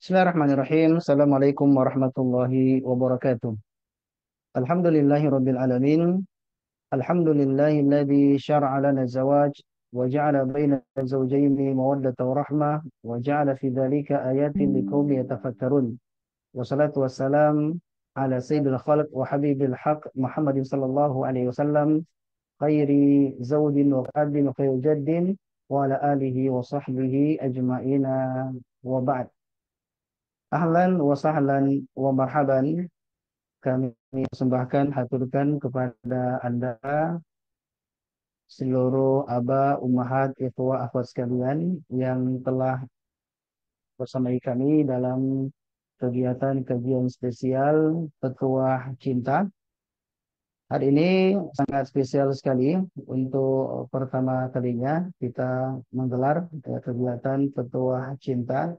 Bismillahirrahmanirrahim. Assalamualaikum warahmatullahi wabarakatuh. Alhamdulillahi rabbil alamin. Alhamdulillahilladzi syara'a lana zawaj wa ja'ala baina zawjayni mawaddata wa rahmah wa ja'ala fi dzalika ayatin liqaumin yatafakkarun. Wassalatu wassalam ala sayyidil khalq wa habibil haq Muhammadin sallallahu alaihi wasallam khairi zawjin wa abdin wa khairu jaddin wa ala alihi wa sahbihi ajma'ina wa ba'd. Ahlan wa sahlan wa marhaban, kami persembahkan haturkan kepada Anda seluruh aba, ummahat, ikhwah, akhwat sekalian yang telah bersamai kami dalam kegiatan kajian spesial Petuah Cinta. Hari ini sangat spesial sekali untuk pertama kalinya kita menggelar kegiatan Petuah Cinta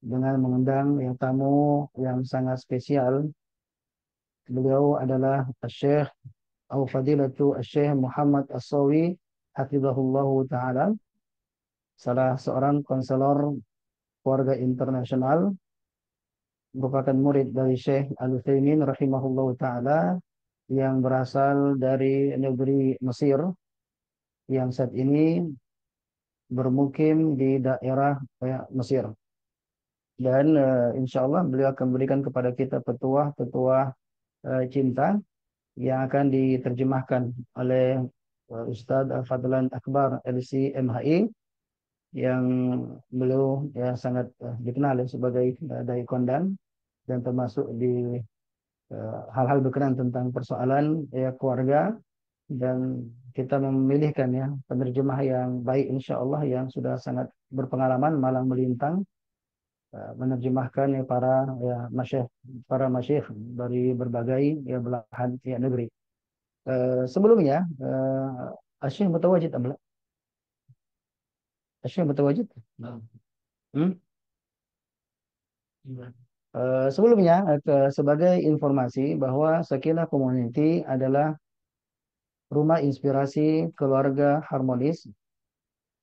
dengan mengundang yang tamu yang sangat spesial. Beliau adalah Syekh atau Fadilatu Syekh Muhammad As-Sawi hafizahullahu taala, salah seorang konselor keluarga internasional, merupakan murid dari Syekh Al-Utsaimin rahimahullahu taala yang berasal dari negeri Mesir yang saat ini bermukim di daerah Mesir. Dan insya Allah beliau akan berikan kepada kita petuah-petuah cinta yang akan diterjemahkan oleh Ustadz Al-Fadlan Akbar LC MHI, yang beliau ya sangat dikenal ya, sebagai dai kondang dan termasuk di hal-hal berkenaan tentang persoalan ya keluarga, dan kita memilihkan ya penerjemah yang baik insya Allah yang sudah sangat berpengalaman malang melintang menerjemahkan ya para masyayikh dari berbagai ya belahan ya negeri. Sebelumnya Asyik Mutawajid Abla. Asyik Mutawajid. Hmm? Sebelumnya sebagai informasi bahwa Sakinah Community adalah rumah inspirasi keluarga harmonis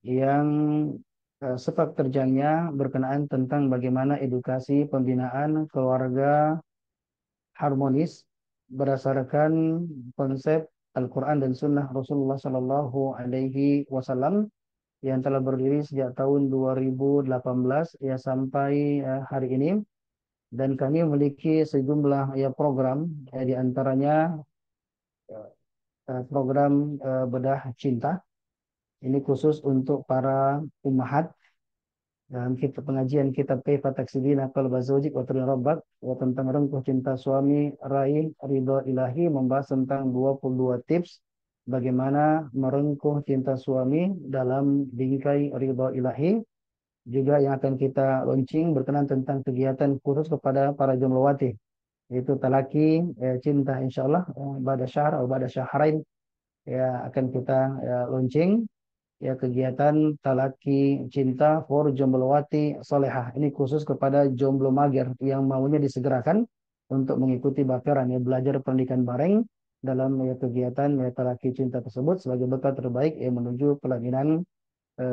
yang sepak terjangnya berkenaan tentang bagaimana edukasi pembinaan keluarga harmonis berdasarkan konsep Al-Quran dan Sunnah Rasulullah Sallallahu Alaihi Wasallam yang telah berdiri sejak tahun 2018 ya sampai hari ini. Dan kami memiliki sejumlah ya program, di antaranya program bedah cinta. Ini khusus untuk para ummahat dalam kitab pengajian kitab Kaifa Taksidina Qalba Zawjik wa Turina Rabbak, tentang rengkuh cinta suami raih ridho ilahi, membahas tentang 22 tips bagaimana merengkuh cinta suami dalam bingkai ridho ilahi. Juga yang akan kita launching berkenan tentang kegiatan khusus kepada para jomblowati, yaitu talaki cinta insyaallah pada syahr atau pada syahrain ya akan kita launching ya kegiatan talaki cinta for jomblowati solehah. Ini khusus kepada jomblo mager yang maunya disegerakan untuk mengikuti bakaran ya belajar pendidikan bareng dalam ya kegiatan ya talaki cinta tersebut sebagai bekal terbaik yang menuju pelaminan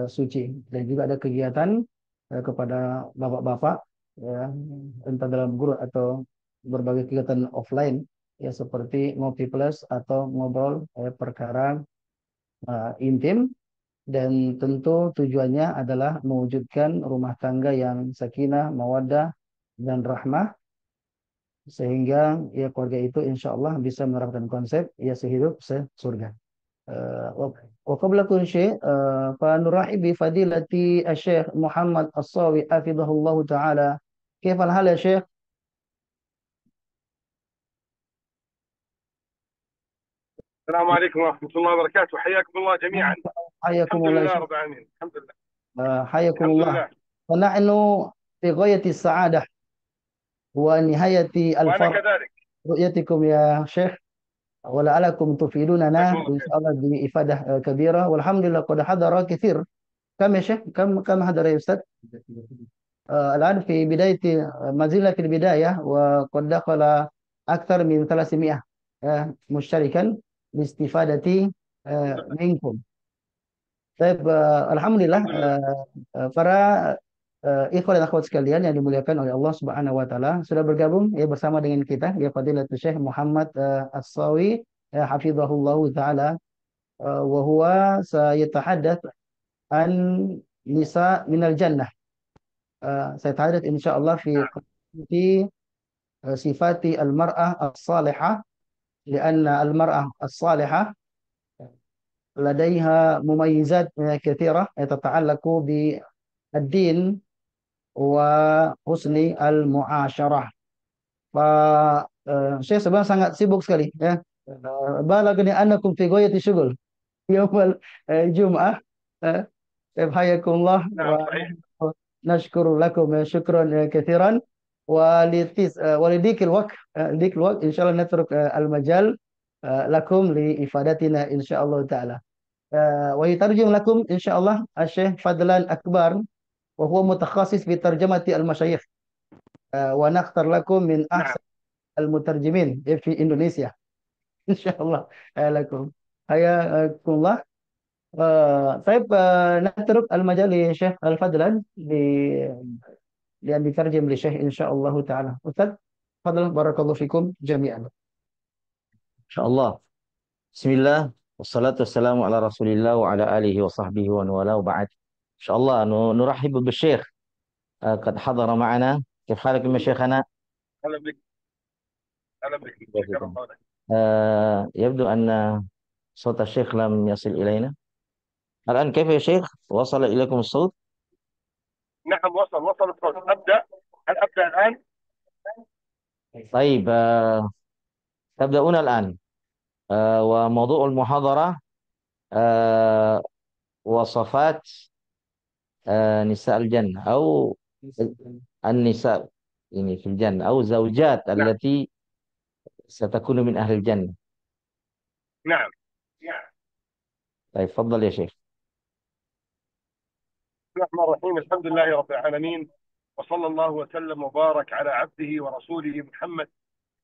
suci. Dan juga ada kegiatan kepada bapak-bapak ya, entah dalam guru atau berbagai kegiatan offline ya seperti ngopi plus atau ngobrol perkara intim, dan tentu tujuannya adalah mewujudkan rumah tangga yang sakinah, mawaddah dan rahmah, sehingga ya keluarga itu insya Allah bisa menerapkan konsep ya sehidup sesurga. وقبل كل شيء فنرحب بفضيلة الشيخ محمد الصاوي حفظه الله تعالى. كيف الحال يا شيخ؟ السلام عليكم ورحمة الله وبركاته. حياكم الله جميعا. حياكم الحمد الله يا لله شيخ. رب العالمين. الحمد لله. حياكم الحمد الله. لله. فنحن في غاية السعادة ونهاية وأنا الفرح كذلك. رؤيتكم يا شيخ، ولعلكم جزاكم تفيدوننا الله إن خير. شاء الله بإفادة كبيرة. والحمد لله قد حضر كثير. كم يا شيخ؟ كم حضر يا أستاذ؟ الآن في بداية ما زلنا في البداية، وقد دخل أكثر من 300 مشتركا لاستفادة الحمد لله. منكم. Baik, Alhamdulillah الحمد لله. para Ikhwan dan akhwat sekalian yang dimuliakan oleh Allah Subhanahu wa taala, sudah bergabung ya bersama dengan kita ya Fadilatul Syekh Muhammad As-Sawi hafizahullahu taala wa huwa sayatahaddath an nisa minal jannah. Sayatahaddath insyaallah fi sifati al-mar'ah as-salihah لأن المرأة الصالحة لديها مميزات كثيرة تتعلق بالدين وحسن المعاشرة. Saya sebenarnya sangat sibuk sekali ya. Balagani annakum fi ghayati syughul yaumal Jum'ah. Hayakumullah نعم wa صحيح. nashkuru lakum syukran katsiran ولضيق الوقت ضيق الوقت إن شاء الله نترك المجال لكم لإفادتنا إن شاء الله تعالى. ويترجم لكم إن شاء الله الشيخ فضلان أكبر وهو متخصص في ترجمة المشايخ ونختار لكم من نعم أحسن المترجمين في إندونيسيا إن شاء الله لكم. حياكم الله. طيب نترك المجال للشيخ الفضلان لأن يترجم للشيخ إن شاء الله تعالى. أستاذ تفضل بارك الله فيكم جميعا. شاء الله. بسم الله والصلاة والسلام على رسول الله وعلى آله وصحبه ومن والاه وبعد. إن شاء الله نرحب بالشيخ قد حضر معنا. كيف حالكم يا شيخنا؟ أهلا بك. أهلا بك، شكرا بسم لك. يبدو أن صوت الشيخ لم يصل إلينا الآن. كيف يا شيخ؟ وصل إليكم الصوت؟ نعم وصل الصوت. أبدأ. هل أبدأ الآن؟ طيب تبدأون الآن. وموضوع المحاضرة آه، وصفات نساء الجنة أو النساء يعني في الجنة أو الزوجات نعم التي ستكون من أهل الجنة. نعم. طيب تفضل يا شيخ. بسم الله الرحمن الرحيم. الحمد لله رب العالمين، وصلى الله وسلم وبارك على عبده ورسوله محمد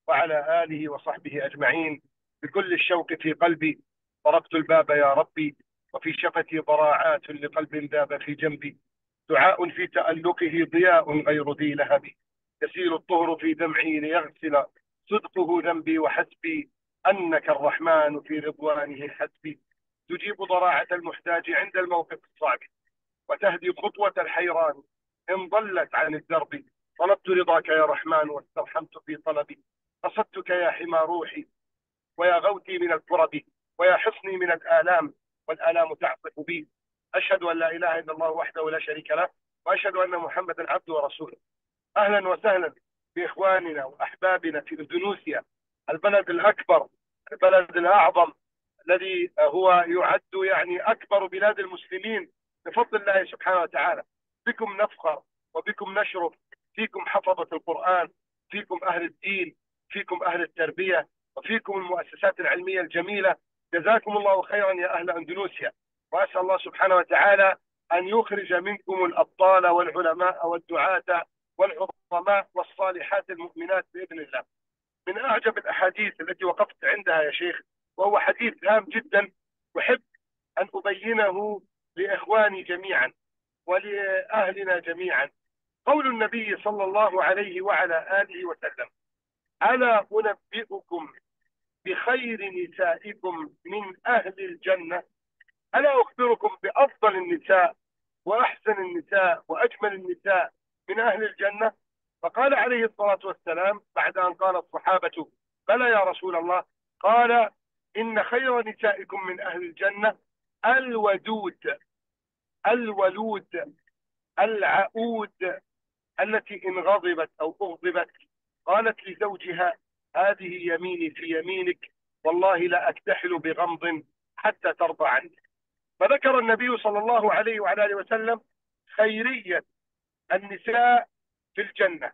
وعلى آله وصحبه أجمعين. بكل الشوق في قلبي طرقت الباب يا ربي، وفي شفتي ضراعات لقلب ذاب في جنبي. دعاء في تألقه ضياء غير ذي لهب، يسيل الطهر في دمعي ليغسل صدقه ذنبي وحسبي أنك الرحمن في رضوانه حسبي. تجيب ضراعة المحتاج عند الموقف الصعب، وتهدي خطوة الحيران إن ضلت عن الدرب. طلبت رضاك يا رحمن واسترحمت في طلبي، قصدتك يا حمى روحي ويا غوثي من الكرب، ويا حصني من الآلام والآلام تعطف بي. أشهد أن لا إله إلا الله وحده لا شريك له، وأشهد أن محمدا عبده ورسوله. أهلا وسهلا بإخواننا وأحبابنا في إندونيسيا، البلد الأكبر، البلد الأعظم، الذي هو يعد يعني أكبر بلاد المسلمين بفضل الله سبحانه وتعالى. بكم نفخر وبكم نشرف، فيكم حفظة القرآن، فيكم أهل الدين، فيكم أهل التربية، وفيكم المؤسسات العلمية الجميلة. جزاكم الله خيرا يا أهل أندونيسيا، وأسأل الله سبحانه وتعالى أن يخرج منكم الأبطال والعلماء والدعاة والعظماء والصالحات المؤمنات بإذن الله. من أعجب الأحاديث التي وقفت عندها يا شيخ، وهو حديث هام جدا، أحب أن أبينه لإخواني جميعا ولأهلنا جميعا. قول النبي صلى الله عليه وعلى آله وسلم: ألا أنبئكم بخير نسائكم من أهل الجنة؟ ألا أخبركم بأفضل النساء وأحسن النساء وأجمل النساء من أهل الجنة؟ فقال عليه الصلاة والسلام بعد أن قال الصحابة: بلى يا رسول الله. قال: إن خير نسائكم من أهل الجنة الودود، الولود، العؤود، التي إن غضبت أو أغضبت قالت لزوجها: هذه يميني في يمينك، والله لا أكتحل بغمض حتى ترضى عني. فذكر النبي صلى الله عليه وعلى آله وسلم خيرية النساء في الجنة.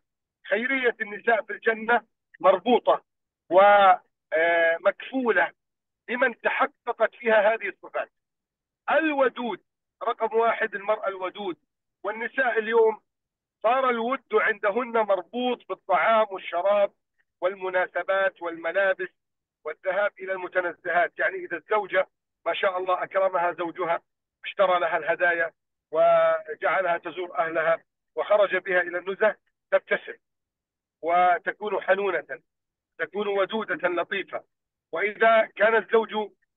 خيرية النساء في الجنة مربوطة ومكفولة لمن تحققت فيها هذه الصفات. الودود رقم واحد، المرأة الودود. والنساء اليوم صار الود عندهن مربوط بالطعام والشراب والمناسبات والملابس والذهاب إلى المتنزهات. يعني إذا الزوجة ما شاء الله أكرمها زوجها، اشترى لها الهدايا وجعلها تزور أهلها وخرج بها إلى النزهة تبتسم وتكون حنونة، تكون ودودة لطيفة. وإذا كان الزوج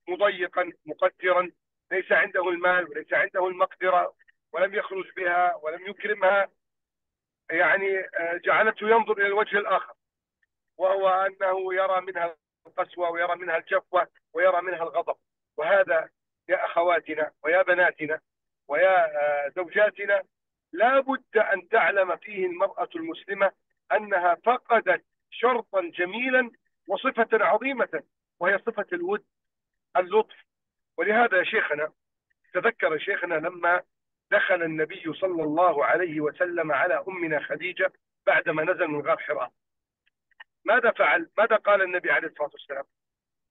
مضيقا مقدرا، ليس عنده المال وليس عنده المقدرة، ولم يخرج بها ولم يكرمها، يعني جعلته ينظر إلى الوجه الآخر، وهو أنه يرى منها القسوة ويرى منها الجفوة ويرى منها الغضب. وهذا يا أخواتنا ويا بناتنا ويا زوجاتنا لا بد أن تعلم فيه المرأة المسلمة أنها فقدت شرطا جميلا وصفة عظيمة، وهي صفة الود، اللطف. ولهذا يا شيخنا، تذكر شيخنا لما دخل النبي صلى الله عليه وسلم على أمنا خديجة بعدما نزل من غار حراء، ماذا فعل؟ ماذا قال النبي عليه الصلاة والسلام؟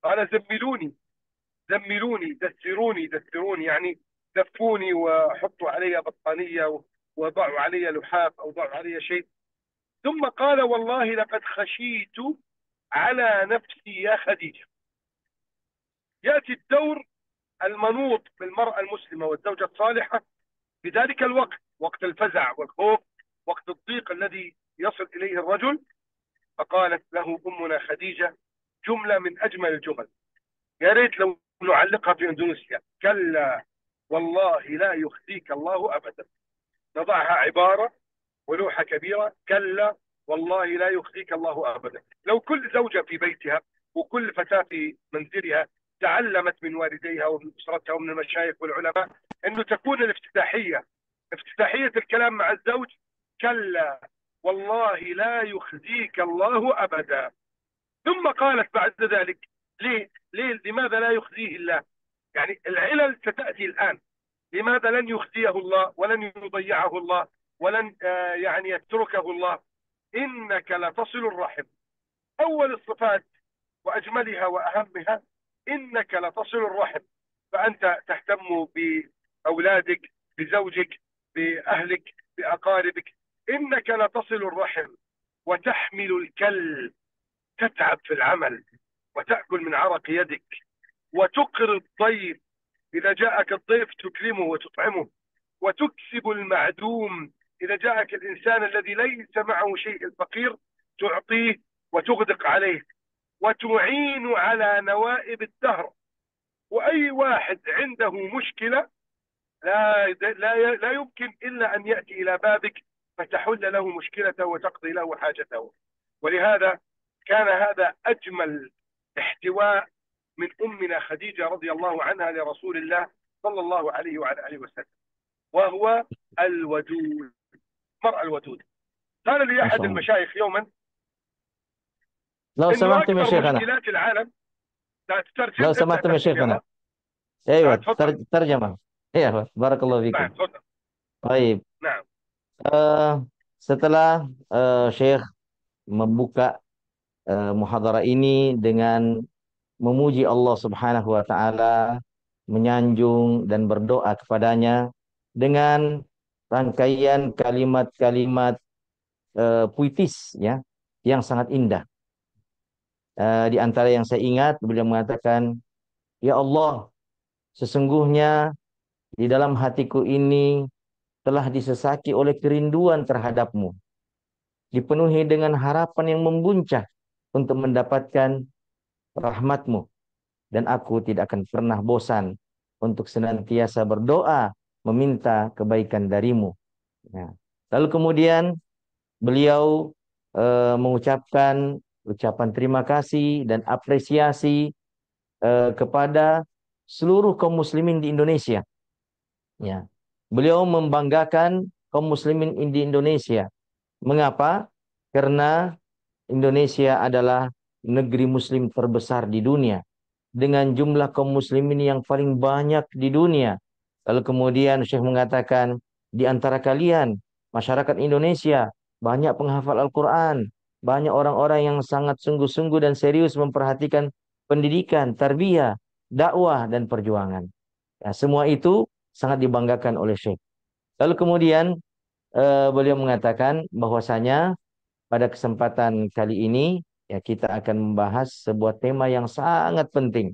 قال: زملوني زملوني، دثروني دثروني، يعني دفوني وحطوا علي بطانية وضعوا علي لحاف أو ضعوا علي شيء. ثم قال: والله لقد خشيت على نفسي يا خديجة. يأتي الدور المنوط بالمرأة المسلمة والزوجة الصالحة في ذلك الوقت، وقت الفزع والخوف، وقت الضيق الذي يصل إليه الرجل. فقالت له أمنا خديجة جملة من أجمل الجمل، يا ريت لو نعلقها في إندونيسيا: كلا والله لا يخزيك الله أبدا. نضعها عبارة ولوحة كبيرة: كلا والله لا يخزيك الله أبدا. لو كل زوجة في بيتها وكل فتاة في منزلها تعلمت من والديها ومن أسرتها ومن المشايخ والعلماء أنه تكون افتتاحية الكلام مع الزوج: كلا والله لا يخزيك الله أبدا. ثم قالت بعد ذلك: لماذا لا يخزيه الله؟ يعني العلل ستأتي الآن. لماذا لن يخزيه الله ولن يضيعه الله ولن يعني يتركه الله؟ إنك لتصل الرحم. أول الصفات وأجملها وأهمها إنك لتصل الرحم. فأنت تهتم بأولادك، بزوجك، بأهلك، بأقاربك. إنك لتصل الرحم وتحمل الكل، تتعب في العمل وتأكل من عرق يدك، وتقر الضيف، إذا جاءك الضيف تكرمه وتطعمه، وتكسب المعدوم، إذا جاءك الإنسان الذي ليس معه شيء، الفقير، تعطيه وتغدق عليه، وتعين على نوائب الدهر. وأي واحد عنده مشكلة لا يمكن إلا أن يأتي إلى بابك فتحل له مشكلته وتقضي له حاجته. ولهذا كان هذا أجمل احتواء من أمنا خديجة رضي الله عنها لرسول الله صلى الله عليه وعلى آله وسلم، وهو الودود، المرأة الودود. قال لي ما أحد شاء الله. المشايخ يوما لو إنه سمحتم يا أكبر شيخنا، مشكلات العالم. لا تترجم، لو ابدأ سمحتم يا ترجم شيخنا. يلا. أيوة، تفضل. ترجمة. أيوة، بارك الله نعم فيكم. تفضل. Baik, نعم. eh, setelah Syekh membuka muhadharah ini dengan memuji Allah Subhanahu wa taala, menyanjung dan berdoa kepadanya dengan rangkaian kalimat-kalimat puitis ya yang sangat indah. Di antara yang saya ingat beliau mengatakan, "Ya Allah, sesungguhnya di dalam hatiku ini telah disesaki oleh kerinduan terhadap-Mu, dipenuhi dengan harapan yang membuncah untuk mendapatkan rahmat-Mu, dan aku tidak akan pernah bosan untuk senantiasa berdoa meminta kebaikan darimu." Ya. Lalu kemudian beliau mengucapkan ucapan terima kasih dan apresiasi kepada seluruh kaum muslimin di Indonesia. Ya. Beliau membanggakan kaum muslimin di Indonesia. Mengapa? Karena Indonesia adalah negeri muslim terbesar di dunia dengan jumlah kaum muslimin yang paling banyak di dunia. Lalu kemudian Syekh mengatakan, di antara kalian, masyarakat Indonesia, banyak penghafal Al-Quran, banyak orang-orang yang sangat sungguh-sungguh dan serius memperhatikan pendidikan, tarbiyah, dakwah, dan perjuangan. Ya, semua itu sangat dibanggakan oleh Syekh. Lalu kemudian beliau mengatakan bahwasanya pada kesempatan kali ini ya kita akan membahas sebuah tema yang sangat penting.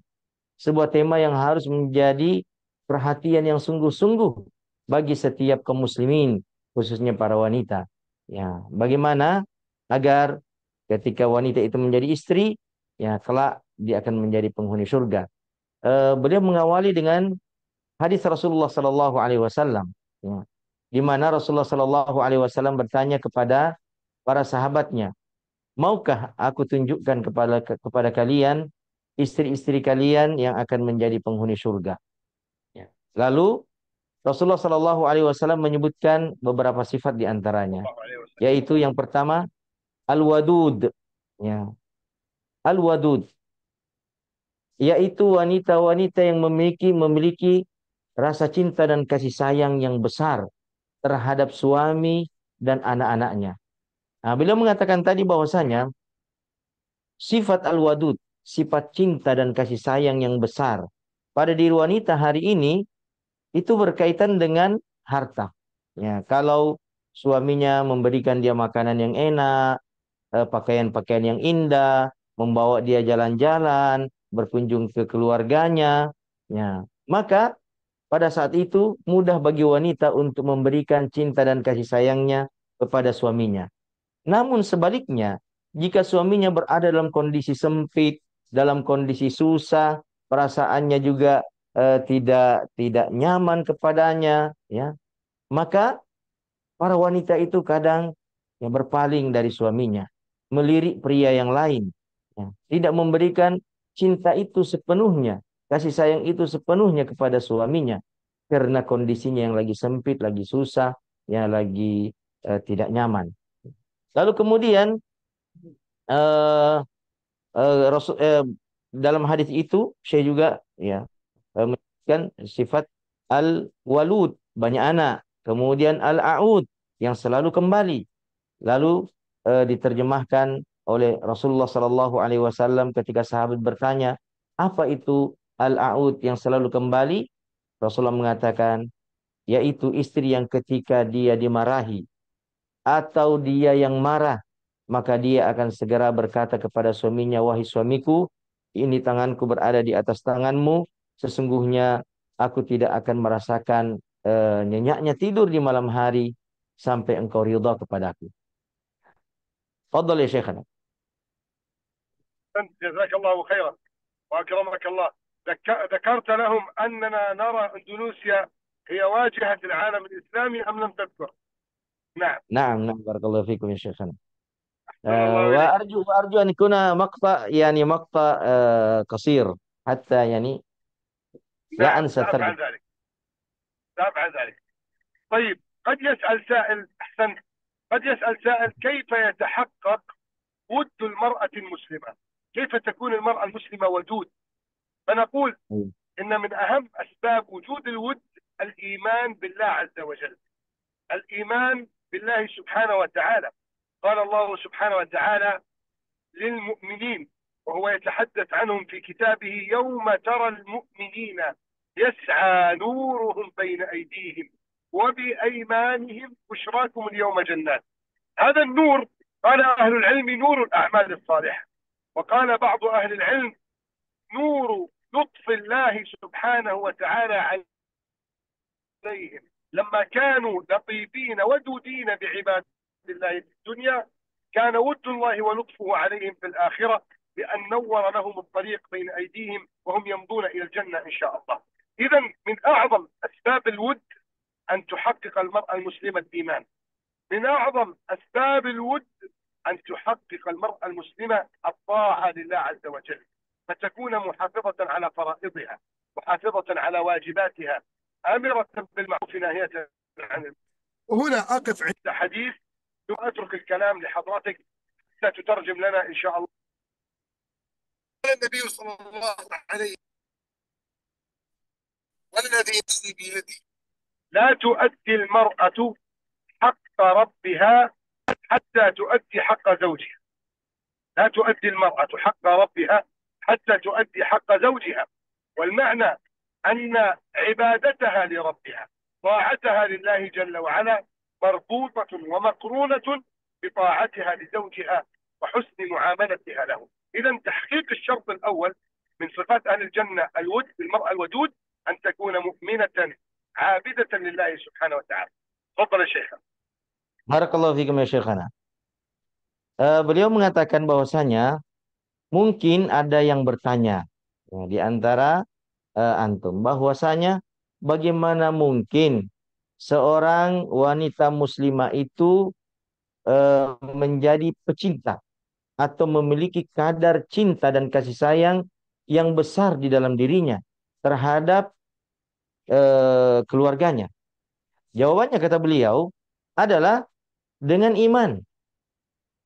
Sebuah tema yang harus menjadi perhatian yang sungguh-sungguh bagi setiap kaum muslimin khususnya para wanita. Ya, bagaimana agar ketika wanita itu menjadi istri, ya kelak dia akan menjadi penghuni surga. Beliau mengawali dengan hadis Rasulullah Sallallahu Alaihi Wasallam, ya, di mana Rasulullah Sallallahu Alaihi Wasallam bertanya kepada para sahabatnya, maukah aku tunjukkan kepada kalian istri-istri kalian yang akan menjadi penghuni surga? Ya. Lalu Rasulullah Sallallahu Alaihi Wasallam menyebutkan beberapa sifat di antaranya, الله عليه وسلم. yaitu yang pertama al-wadud, ya, al-wadud, yaitu wanita-wanita yang memiliki rasa cinta dan kasih sayang yang besar terhadap suami dan anak-anaknya. Nah, beliau mengatakan tadi bahwasanya sifat al-wadud, sifat cinta dan kasih sayang yang besar pada diri wanita hari ini itu berkaitan dengan harta. Ya, kalau suaminya memberikan dia makanan yang enak, pakaian-pakaian yang indah, membawa dia jalan-jalan, berkunjung ke keluarganya, ya, maka pada saat itu mudah bagi wanita untuk memberikan cinta dan kasih sayangnya kepada suaminya. Namun sebaliknya, jika suaminya berada dalam kondisi sempit, dalam kondisi susah, perasaannya juga tidak nyaman kepadanya, ya, maka para wanita itu kadang ya berpaling dari suaminya, melirik pria yang lain, ya, tidak memberikan cinta itu sepenuhnya, kasih sayang itu sepenuhnya kepada suaminya, karena kondisinya yang lagi sempit, lagi susah, ya lagi tidak nyaman. Lalu kemudian eh, dalam hadis itu saya juga ya menyebutkan sifat al-walud, banyak anak, kemudian al-aud, yang selalu kembali. Lalu diterjemahkan oleh Rasulullah Sallallahu Alaihi Wasallam ketika sahabat bertanya, apa itu al-aud yang selalu kembali? Rasulullah mengatakan, yaitu istri yang ketika dia dimarahi atau dia yang marah, maka dia akan segera berkata kepada suaminya, wahai suamiku, ini tanganku berada di atas tanganmu, sesungguhnya aku tidak akan merasakan nyenyaknya tidur di malam hari sampai engkau ridha kepadaku. Fadhal ya Syekhana. جزاك الله خيرا وأكرمك الله. ذكرت لهم أننا نرى أندونيسيا هي واجهة العالم الإسلامي أم لم تذكر؟ نعم. نعم barakallahu fikum ya Syekhana. أحسن الله إليك. وأرجو أن يكون مقطع يعني مقطع قصير حتى يعني لا نعم أنسى سأفعل الترجمة. ذلك، سأفعل ذلك. طيب قد يسأل سائل، أحسنت، قد يسأل سائل كيف يتحقق ود المرأة المسلمة؟ كيف تكون المرأة المسلمة ودود؟ فنقول أيوة. إن من أهم أسباب وجود الود الإيمان بالله عز وجل، الإيمان بالله سبحانه وتعالى. قال الله سبحانه وتعالى للمؤمنين وهو يتحدث عنهم في كتابه: يوم ترى المؤمنين يسعى نورهم بين أيديهم وبأيمانهم بشراكم اليوم جنات. هذا النور قال أهل العلم نور الأعمال الصالحة، وقال بعض أهل العلم نور لطف الله سبحانه وتعالى عليهم لما كانوا لطيفين ودودين بعباد الله في الدنيا، كان ود الله ولطفه عليهم في الآخرة بأن نور لهم الطريق بين أيديهم وهم يمضون إلى الجنة إن شاء الله. إذا من أعظم أسباب الود أن تحقق المرأة المسلمة الإيمان. من أعظم أسباب الود أن تحقق المرأة المسلمة الطاعة لله عز وجل، فتكون محافظة على فرائضها، محافظة على واجباتها، آمرة بالمعروف ناهية عن المنكر. وهنا أقف عند حديث وأترك الكلام لحضرتك ستترجم لنا إن شاء الله. قال النبي صلى الله عليه وسلم: والذي نفسي بيده لا تؤدي المرأة حق ربها حتى تؤدي حق زوجها. لا تؤدي المرأة حق ربها حتى تؤدي حق زوجها. والمعنى أن عبادتها لربها، طاعتها لله جل وعلا، مربوطة ومقرونة بطاعتها لزوجها وحسن معاملتها له. إذا تحقيق الشرط الأول من صفات أهل الجنة الود، المرأة الودود، أن تكون مؤمنة عابدة لله سبحانه وتعالى. تفضل يا شيخ. Barakallahu fikum ya Syekhana. Beliau mengatakan bahwasanya mungkin ada yang bertanya ya, di antara antum bahwasanya bagaimana mungkin seorang wanita muslimah itu menjadi pecinta atau memiliki kadar cinta dan kasih sayang yang besar di dalam dirinya terhadap keluarganya. Jawabannya kata beliau adalah dengan iman.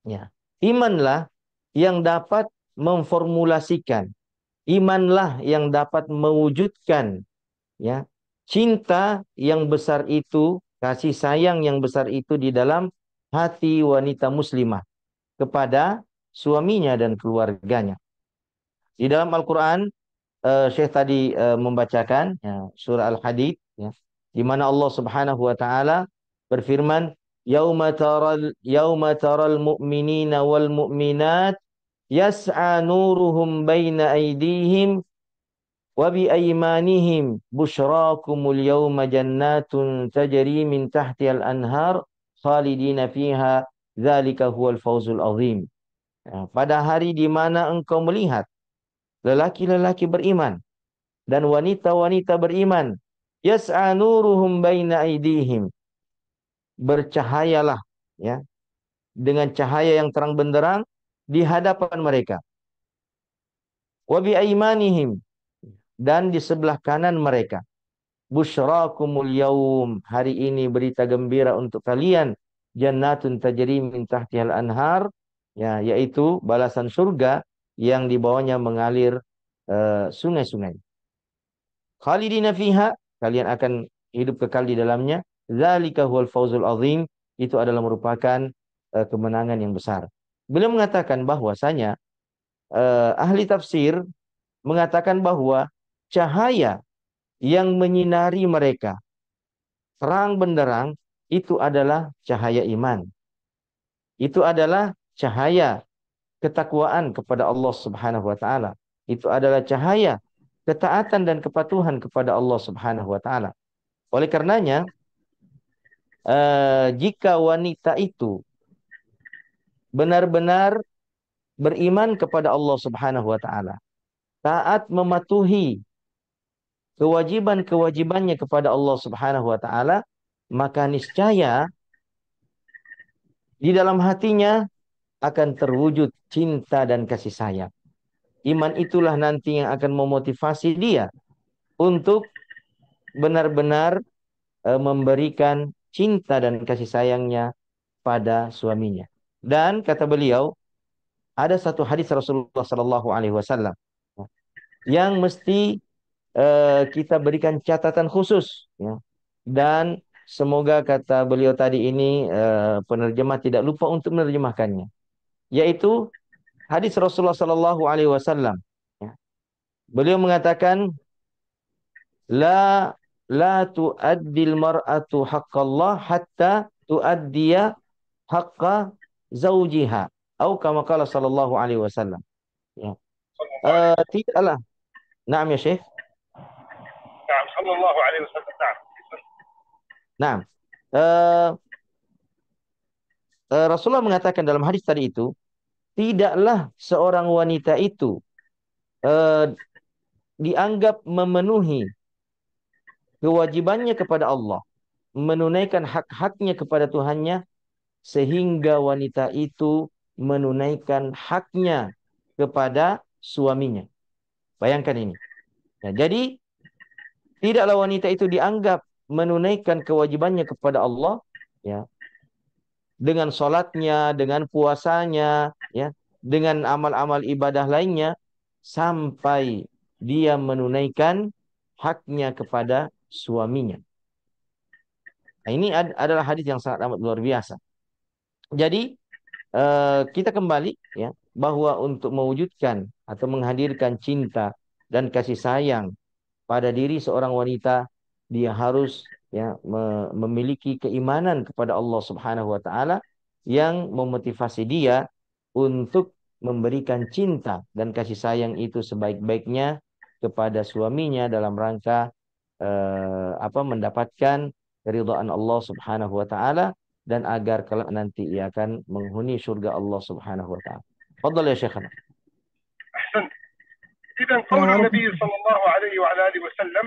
Ya, imanlah yang dapat memformulasikan, imanlah yang dapat mewujudkan ya cinta yang besar itu, kasih sayang yang besar itu di dalam hati wanita muslimah kepada suaminya dan keluarganya. Di dalam Al-Quran, Syekh tadi membacakan ya, surah Al-Hadid, ya, di mana Allah Subhanahu wa taala berfirman, yauma taral mu'minina wal mu'minat yas'a nuruhum baina aydihim wa bi aymanihim busyrakumul yawma jannatun tajri min tahtihal anhar khalidina fiha dzalika huwal fawzul azim. Ya, pada hari di mana engkau melihat lelaki-lelaki beriman dan wanita-wanita beriman, yas'a nuruhum baina aydihim, bercahayalah ya dengan cahaya yang terang benderang di hadapan mereka. Wa bi aymanihim, dan di sebelah kanan mereka. Busyrakumul yaum, hari ini berita gembira untuk kalian, jannatun tajri min tahtihal anhar, ya, yaitu balasan surga yang di bawahnya mengalir sungai-sungai. Khalidina fiha, kalian akan hidup kekal di dalamnya. Dzalika huwal fawzul azim, itu adalah merupakan kemenangan yang besar. Beliau mengatakan bahwasanya ahli tafsir mengatakan bahwa cahaya yang menyinari mereka terang benderang itu adalah cahaya iman. Itu adalah cahaya ketakwaan kepada Allah Subhanahu wa taala. Itu adalah cahaya ketaatan dan kepatuhan kepada Allah Subhanahu wa taala. Oleh karenanya, jika wanita itu benar-benar beriman kepada Allah Subhanahu wa taala, taat mematuhi kewajiban-kewajibannya kepada Allah Subhanahu wa taala, maka niscaya di dalam hatinya akan terwujud cinta dan kasih sayang. Iman itulah nanti yang akan memotivasi dia untuk benar-benar memberikan cinta dan kasih sayangnya pada suaminya. Dan kata beliau, ada satu hadis Rasulullah Sallallahu Alaihi Wasallam yang mesti kita berikan catatan khusus, ya. Dan semoga kata beliau tadi ini penerjemah tidak lupa untuk menerjemahkannya, yaitu hadis Rasulullah Sallallahu Alaihi Wasallam. Ya. Beliau mengatakan, la la tu'addil mar'atu haqqallah hatta tu'addiya haqqa zaujiha, atau kama qala sallallahu alaihi wasallam. Ya. Tidaklah. Naam ya Syekh. نعم صلى الله عليه وسلم. نعم. Naam. Rasulullah mengatakan dalam hadis tadi itu, tidaklah seorang wanita itu dianggap memenuhi kewajibannya kepada Allah, menunaikan hak-haknya kepada Tuhannya, sehingga wanita itu menunaikan haknya kepada suaminya. Bayangkan ini. Ya, jadi tidaklah wanita itu dianggap menunaikan kewajibannya kepada Allah, ya, dengan sholatnya, dengan puasanya, ya, dengan amal-amal ibadah lainnya, sampai dia menunaikan haknya kepada suaminya. Nah, ini adalah hadis yang sangat amat luar biasa. Jadi kita kembali ya bahwa untuk mewujudkan atau menghadirkan cinta dan kasih sayang pada diri seorang wanita, dia harus ya memiliki keimanan kepada Allah Subhanahu wa taala yang memotivasi dia untuk memberikan cinta dan kasih sayang itu sebaik-baiknya kepada suaminya dalam rangka mendapatkan keridhaan Allah Subhanahu wa taala dan agar kelak nanti ia akan menghuni surga Allah Subhanahu wa taala. Fadhal ya Syekhana. أحسنت. إذا السلام قول عليكم. النبي صلى الله عليه وعلى آله وسلم: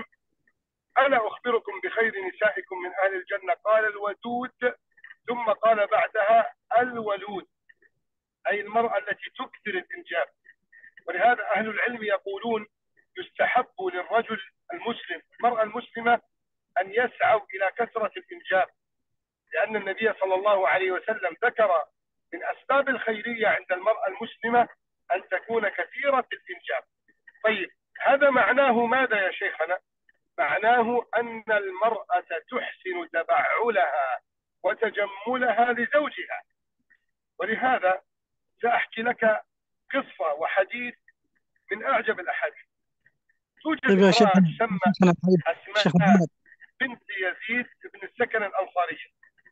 ألا أخبركم بخير نسائكم من أهل الجنة؟ قال الودود، ثم قال بعدها الولود، أي المرأة التي تكثر الإنجاب. ولهذا أهل العلم يقولون يستحب للرجل المسلم، المرأة المسلمة، أن يسعوا إلى كثرة الإنجاب، لأن النبي صلى الله عليه وسلم ذكر من أسباب الخيرية عند المرأة المسلمة أن تكون كثيرة الإنجاب. طيب، هذا معناه ماذا يا شيخنا؟ معناه أن المرأة تحسن تبعلها وتجملها لزوجها. ولهذا سأحكي لك قصة وحديث من أعجب الأحاديث. توجد طيب يا شيخ، امرأة تسمى شيخنا الحبيب، شيخ أسماء محمد، بنت يزيد بن السكن الأنصارية.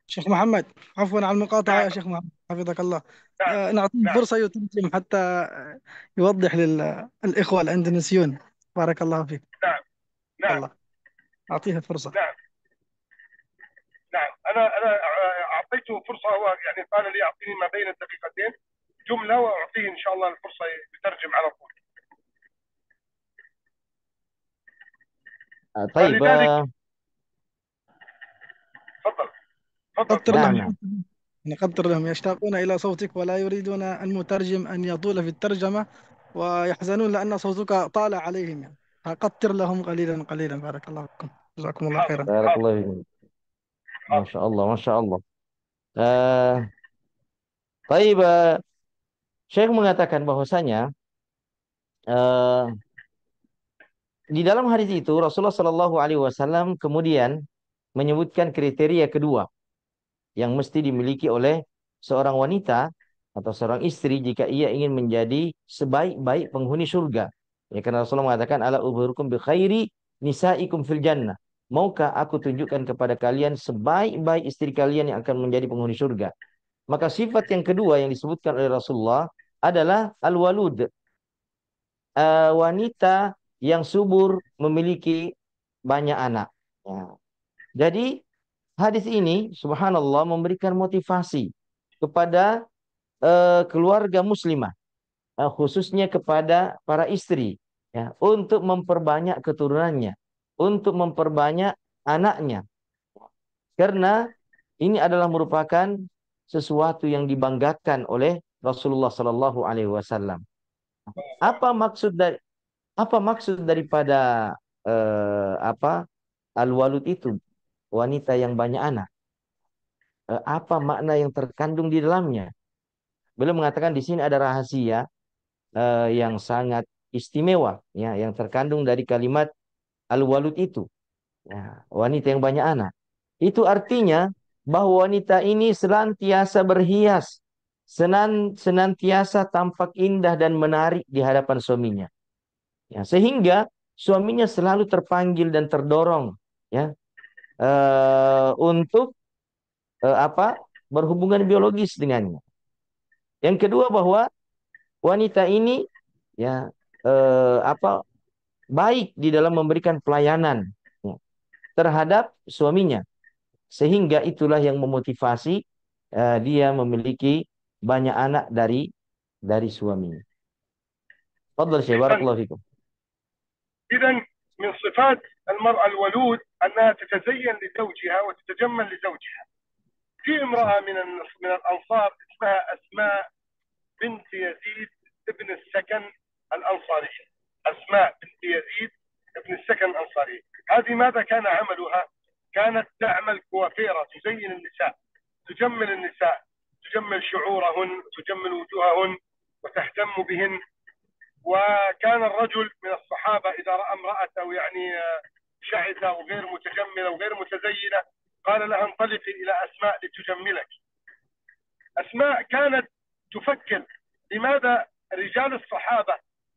شيخ محمد، عفوا على المقاطعة نعم يا شيخ محمد، حفظك الله. نعم نعطيه نعم فرصة يترجم حتى يوضح للإخوة الأندونيسيون. بارك الله فيك. نعم نعم الله، أعطيه فرصة. نعم نعم. أنا أعطيته فرصة، هو يعني قال لي أعطيني ما بين الدقيقتين جملة، وأعطيه إن شاء الله الفرصة يترجم على طول. طيب فلذلك تفضل تفضل قدر تفضل. نعم لهم، نعم. نقدر لهم، يشتاقون إلى صوتك ولا يريدون المترجم أن يطول في الترجمة، ويحزنون لأن صوتك طال عليهم يعني. فقدر لهم قليلا قليلا. بارك الله فيكم، جزاكم الله حاضر خيرا. بارك حاضر الله fikum. حاضر. Masya Allah, Masya Allah. Eh, Taib, Syekh mengatakan bahwasanya eh, di dalam hadis itu Rasulullah Shallallahu Alaihi Wasallam kemudian menyebutkan kriteria kedua yang mesti dimiliki oleh seorang wanita atau seorang istri jika ia ingin menjadi sebaik-baik penghuni surga. Ya, karena Rasulullah mengatakan ala uburukum bi khairi nisaikum fil jannah. Maukah aku tunjukkan kepada kalian sebaik-baik istri kalian yang akan menjadi penghuni surga? Maka sifat yang kedua yang disebutkan oleh Rasulullah adalah al-walud, wanita yang subur memiliki banyak anak. Ya. Jadi hadis ini subhanallah memberikan motivasi kepada keluarga muslimah, khususnya kepada para istri, ya, untuk memperbanyak keturunannya, untuk memperbanyak anaknya. Karena ini adalah merupakan sesuatu yang dibanggakan oleh Rasulullah Sallallahu Alaihi Wasallam. Apa maksud dari apa maksud daripada al-walud itu, wanita yang banyak anak? Apa makna yang terkandung di dalamnya? Beliau mengatakan di sini ada rahasia yang sangat istimewa, ya, yang terkandung dari kalimat al-walud itu, ya, wanita yang banyak anak. Itu artinya bahwa wanita ini senantiasa berhias, senantiasa tampak indah dan menarik di hadapan suaminya. Ya, sehingga suaminya selalu terpanggil dan terdorong, ya, untuk berhubungan biologis dengannya. Yang kedua bahwa wanita ini, ya, baik di dalam memberikan pelayanan, ya, terhadap suaminya, sehingga itulah yang memotivasi dia memiliki banyak anak dari suaminya. Fadhal Syekh, إذا barakallahu fikum. إذا من صفات المرأة الولود أنها تتزين لزوجها وتتجمل لزوجها. في امرأة من الأنصار اسمها أسماء بنت يزيد ابن السكن الأنصارية. أسماء بنت يزيد ابن السكن الأنصارية، هذه ماذا كان عملها؟ كانت تعمل كوافيرة، تزين النساء، تجمل النساء، تجمل شعورهن، تجمل وجوههن، وتهتم بهن. وكان الرجل من الصحابة إذا رأى امرأة يعني شعثة وغير متجملة وغير متزينة قال لها انطلقي إلى أسماء لتجملك. أسماء كانت تفكر لماذا رجال الصحابة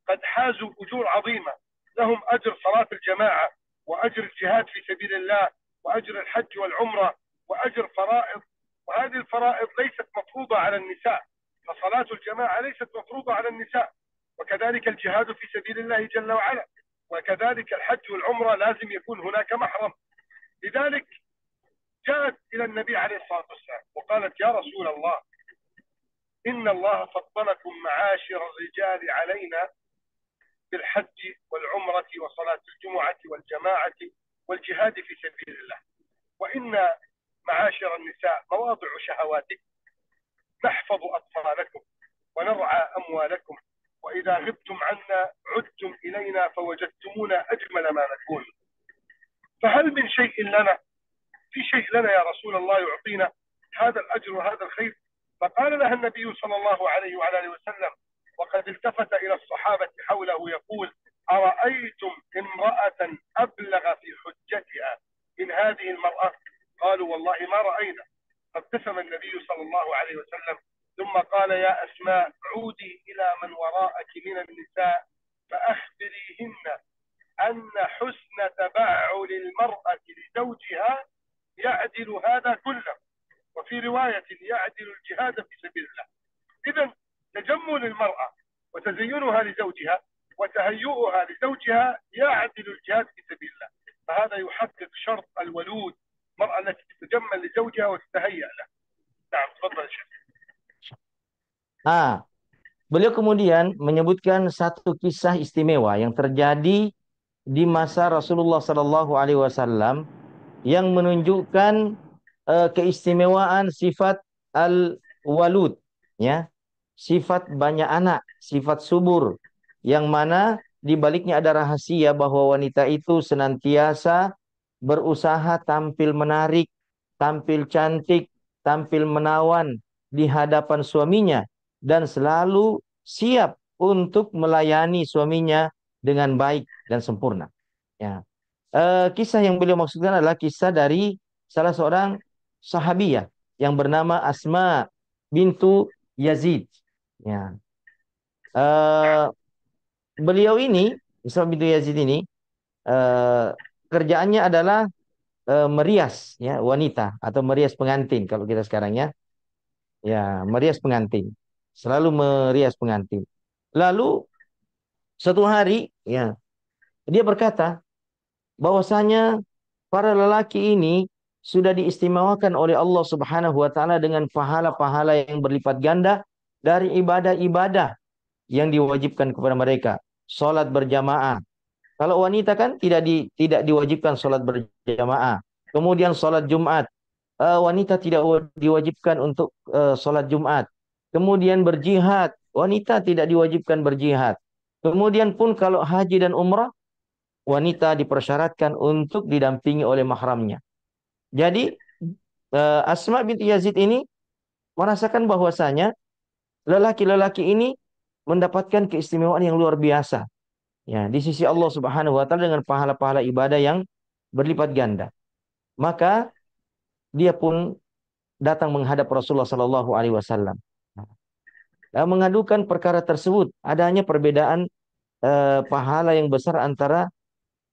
قد حازوا أجور عظيمة، لهم أجر صلاة الجماعة، وأجر الجهاد في سبيل الله، وأجر الحج والعمرة، وأجر فرائض، وهذه الفرائض ليست مفروضة على النساء، فصلاة الجماعة ليست مفروضة على النساء، وكذلك الجهاد في سبيل الله جل وعلا، وكذلك الحج والعمرة لازم يكون هناك محرم. لذلك جاءت إلى النبي عليه الصلاة والسلام وقالت: يا رسول الله، إن الله فضلكم معاشر الرجال علينا بالحج والعمرة وصلاة الجمعة والجماعة والجهاد في سبيل الله، وإن معاشر النساء مواضع شهواتكم، نحفظ أطفالكم ونرعى أموالكم، وإذا غبتم عنا عدتم إلينا فوجدتمونا أجمل ما نكون، فهل من شيء لنا، في شيء لنا يا رسول الله يعطينا هذا الأجر وهذا الخير؟ فقال لها النبي صلى الله عليه وعلى آله وسلم وقد التفت إلى الصحابة حوله يقول: أرأيتم امرأة أبلغ في حجتها من هذه المرأة؟ قالوا: والله ما رأينا. فابتسم النبي صلى الله عليه وسلم ثم قال: يا أسماء، عودي إلى من وراءك من النساء فأخبريهن أن حسن تبعل المرأة لزوجها يعدل هذا كله، وفي رواية يعدل الجهاد في سبيل الله. إذن تجمل المرأة وتزينها لزوجها وتهيئها لزوجها يعدل الجهاد في سبيل الله، فهذا يحقق شرط الولود، المرأة التي تتجمل لزوجها وتتهيأ له. نعم، تفضل يا شيخ. Beliau kemudian menyebutkan satu kisah istimewa yang terjadi di masa Rasulullah Sallallahu Alaihi Wasallam yang menunjukkan keistimewaan sifat al-walud, ya, sifat banyak anak, sifat subur, yang mana di baliknya ada rahasia bahwa wanita itu senantiasa berusaha tampil menarik, tampil cantik, tampil menawan di hadapan suaminya dan selalu siap untuk melayani suaminya dengan baik dan sempurna. Ya. Kisah yang beliau maksudkan adalah kisah dari salah seorang sahabiyah yang bernama Asma bintu Yazid. Ya. Eh, Beliau ini, Asma bintu Yazid ini, eh, kerjaannya adalah merias, ya, wanita atau merias pengantin kalau kita sekarang, ya. Ya, merias pengantin. Selalu merias pengantin. Lalu suatu hari, ya, dia berkata bahwasanya para lelaki ini sudah diistimewakan oleh Allah Subhanahu wa taala dengan pahala-pahala yang berlipat ganda dari ibadah-ibadah yang diwajibkan kepada mereka. Salat berjamaah. Kalau wanita kan tidak diwajibkan salat berjamaah. Kemudian salat Jumat. Wanita tidak diwajibkan untuk salat Jumat. Kemudian berjihad. Wanita tidak diwajibkan berjihad. Kemudian pun kalau haji dan umrah, wanita dipersyaratkan untuk didampingi oleh mahramnya. Jadi Asma binti Yazid ini merasakan bahwasanya lelaki-lelaki ini mendapatkan keistimewaan yang luar biasa, ya, di sisi Allah Subhanahu wa taala dengan pahala-pahala ibadah yang berlipat ganda. Maka dia pun datang menghadap Rasulullah Sallallahu Alaihi Wasallam, mengadukan perkara tersebut, adanya perbedaan pahala yang besar antara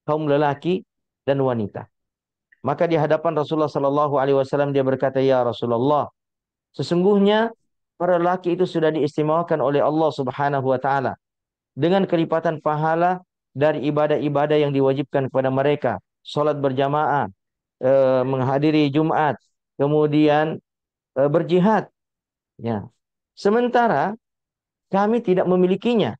kaum lelaki dan wanita. Maka di hadapan Rasulullah Sallallahu Alaihi Wasallam dia berkata, ya Rasulullah, sesungguhnya para lelaki itu sudah diistimewakan oleh Allah Subhanahu Wa Taala dengan kelipatan pahala dari ibadah-ibadah yang diwajibkan kepada mereka, sholat berjamaah, menghadiri Jumat, kemudian berjihad. Ya. Sementara kami tidak memilikinya.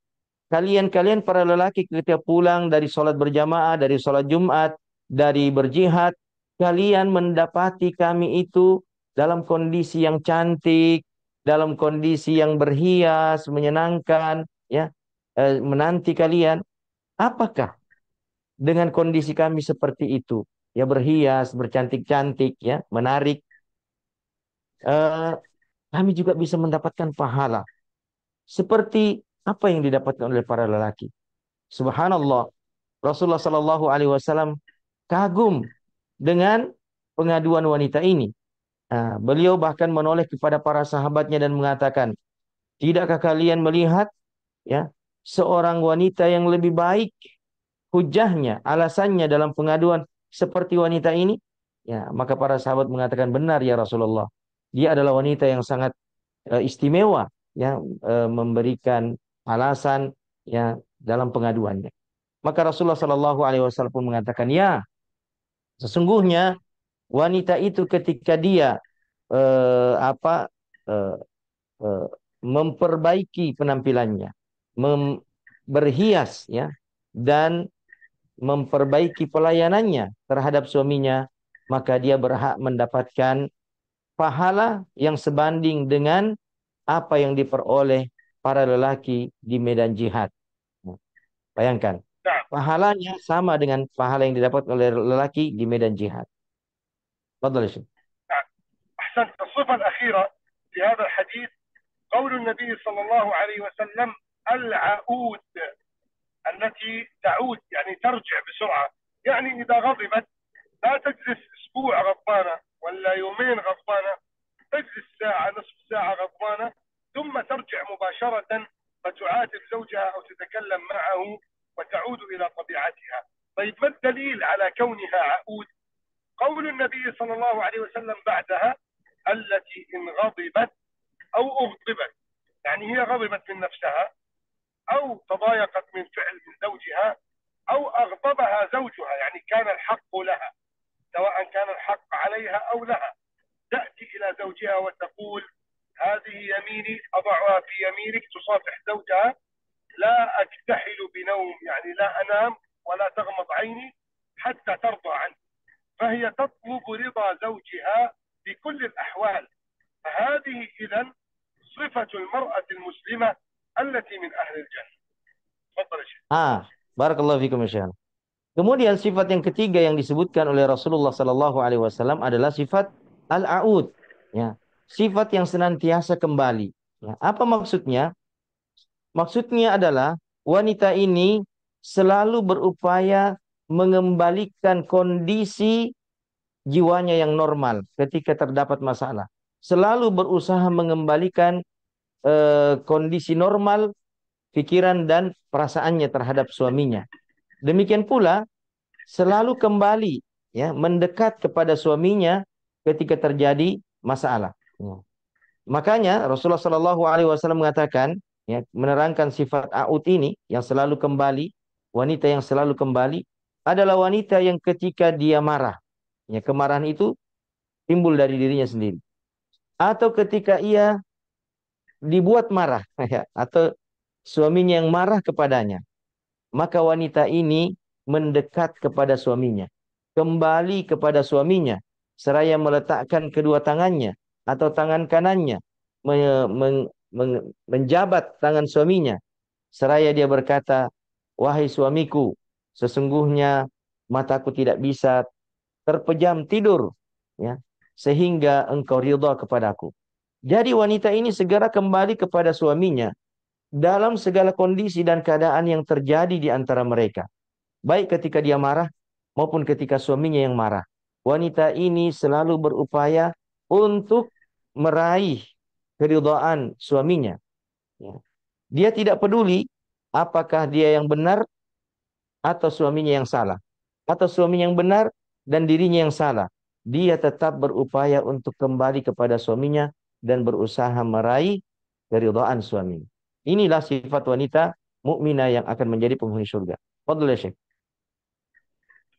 Kalian para lelaki ketika pulang dari sholat berjamaah, dari sholat Jumat, dari berjihad, kalian mendapati kami itu dalam kondisi yang cantik, dalam kondisi yang berhias, menyenangkan, ya, menanti kalian. Apakah dengan kondisi kami seperti itu, ya, berhias, bercantik-cantik, ya, menarik, eh, kami juga bisa mendapatkan pahala seperti apa yang didapatkan oleh para lelaki? Subhanallah, Rasulullah Shallallahu Alaihi Wasallam kagum dengan pengaduan wanita ini. Beliau bahkan menoleh kepada para sahabatnya dan mengatakan, tidakkah kalian melihat, ya, seorang wanita yang lebih baik hujahnya, alasannya dalam pengaduan seperti wanita ini? Ya, maka para sahabat mengatakan, benar ya Rasulullah. Dia adalah wanita yang sangat istimewa, ya, memberikan alasan, ya, dalam pengaduannya. Maka Rasulullah Shallallahu Alaihi Wasallam pun mengatakan, ya, sesungguhnya wanita itu ketika dia eh, apa eh, eh, memperbaiki penampilannya, berhias ya, dan memperbaiki pelayanannya terhadap suaminya, maka dia berhak mendapatkan pahala yang sebanding dengan apa yang diperoleh para lelaki di medan jihad. Nah, bayangkan, نعم. pahalanya sama dengan pahala yang didapat oleh lelaki di medan jihad. Fadhal ya Syekh. نعم. أحسنت. الصفة الأخيرة في هذا الحديث قول النبي صلى الله عليه وسلم: العؤود، التي تعود يعني ترجع بسرعة. يعني إذا غضبت لا تجلس أسبوع غضبانة ولا يومين غضبانة، تجلس ساعة، نصف ساعة غضبانة، ثم ترجع مباشرة فتعاتب زوجها أو تتكلم معه وتعود إلى طبيعتها. طيب ما الدليل على كونها عؤود؟ قول النبي صلى الله عليه وسلم بعدها: التي إن غضبت أو أغضبت، يعني هي غضبت من نفسها أو تضايقت من فعل من زوجها أو أغضبها زوجها، يعني كان الحق لها، سواء كان الحق عليها أو لها، تأتي إلى زوجها وتقول: هذه يميني أضعها في يمينك، تصافح زوجها: لا أكتحل بنوم، يعني لا أنام ولا تغمض عيني حتى ترضى عني. فهي تطلب رضا زوجها في كل الأحوال. فهذه إذن صفة المرأة المسلمة التي من أهل الجنة. تفضل يا شيخ. Barakallahu fikum ya Syekh. Kemudian sifat yang ketiga yang disebutkan oleh Rasulullah Sallallahu Alaihi Wasallam adalah sifat al-aud, ya, sifat yang senantiasa kembali. Ya, apa maksudnya? Maksudnya adalah wanita ini selalu berupaya mengembalikan kondisi jiwanya yang normal ketika terdapat masalah. Selalu berusaha mengembalikan kondisi normal pikiran dan perasaannya terhadap suaminya. Demikian pula selalu kembali ya mendekat kepada suaminya ketika terjadi masalah. Ya. Makanya Rasulullah Shallallahu Alaihi Wasallam mengatakan, ya, menerangkan sifat aud ini yang selalu kembali, wanita yang selalu kembali adalah wanita yang ketika dia marah, ya, kemarahan itu timbul dari dirinya sendiri, atau ketika ia dibuat marah, ya, atau suaminya yang marah kepadanya, maka wanita ini mendekat kepada suaminya, kembali kepada suaminya, seraya meletakkan kedua tangannya atau tangan kanannya menjabat tangan suaminya, seraya dia berkata, wahai suamiku, sesungguhnya mataku tidak bisa terpejam tidur, ya, sehingga engkau ridha kepadaku. Jadi wanita ini segera kembali kepada suaminya dalam segala kondisi dan keadaan yang terjadi di antara mereka. Baik ketika dia marah maupun ketika suaminya yang marah. Wanita ini selalu berupaya untuk meraih keridhaan suaminya. Ya. Dia tidak peduli apakah dia yang benar atau suaminya yang salah. Atau suaminya yang benar dan dirinya yang salah. Dia tetap berupaya untuk kembali kepada suaminya dan berusaha meraih keridhaan suaminya. Inilah sifat wanita mukminah yang akan menjadi penghuni surga. Fadhil ya Syekh.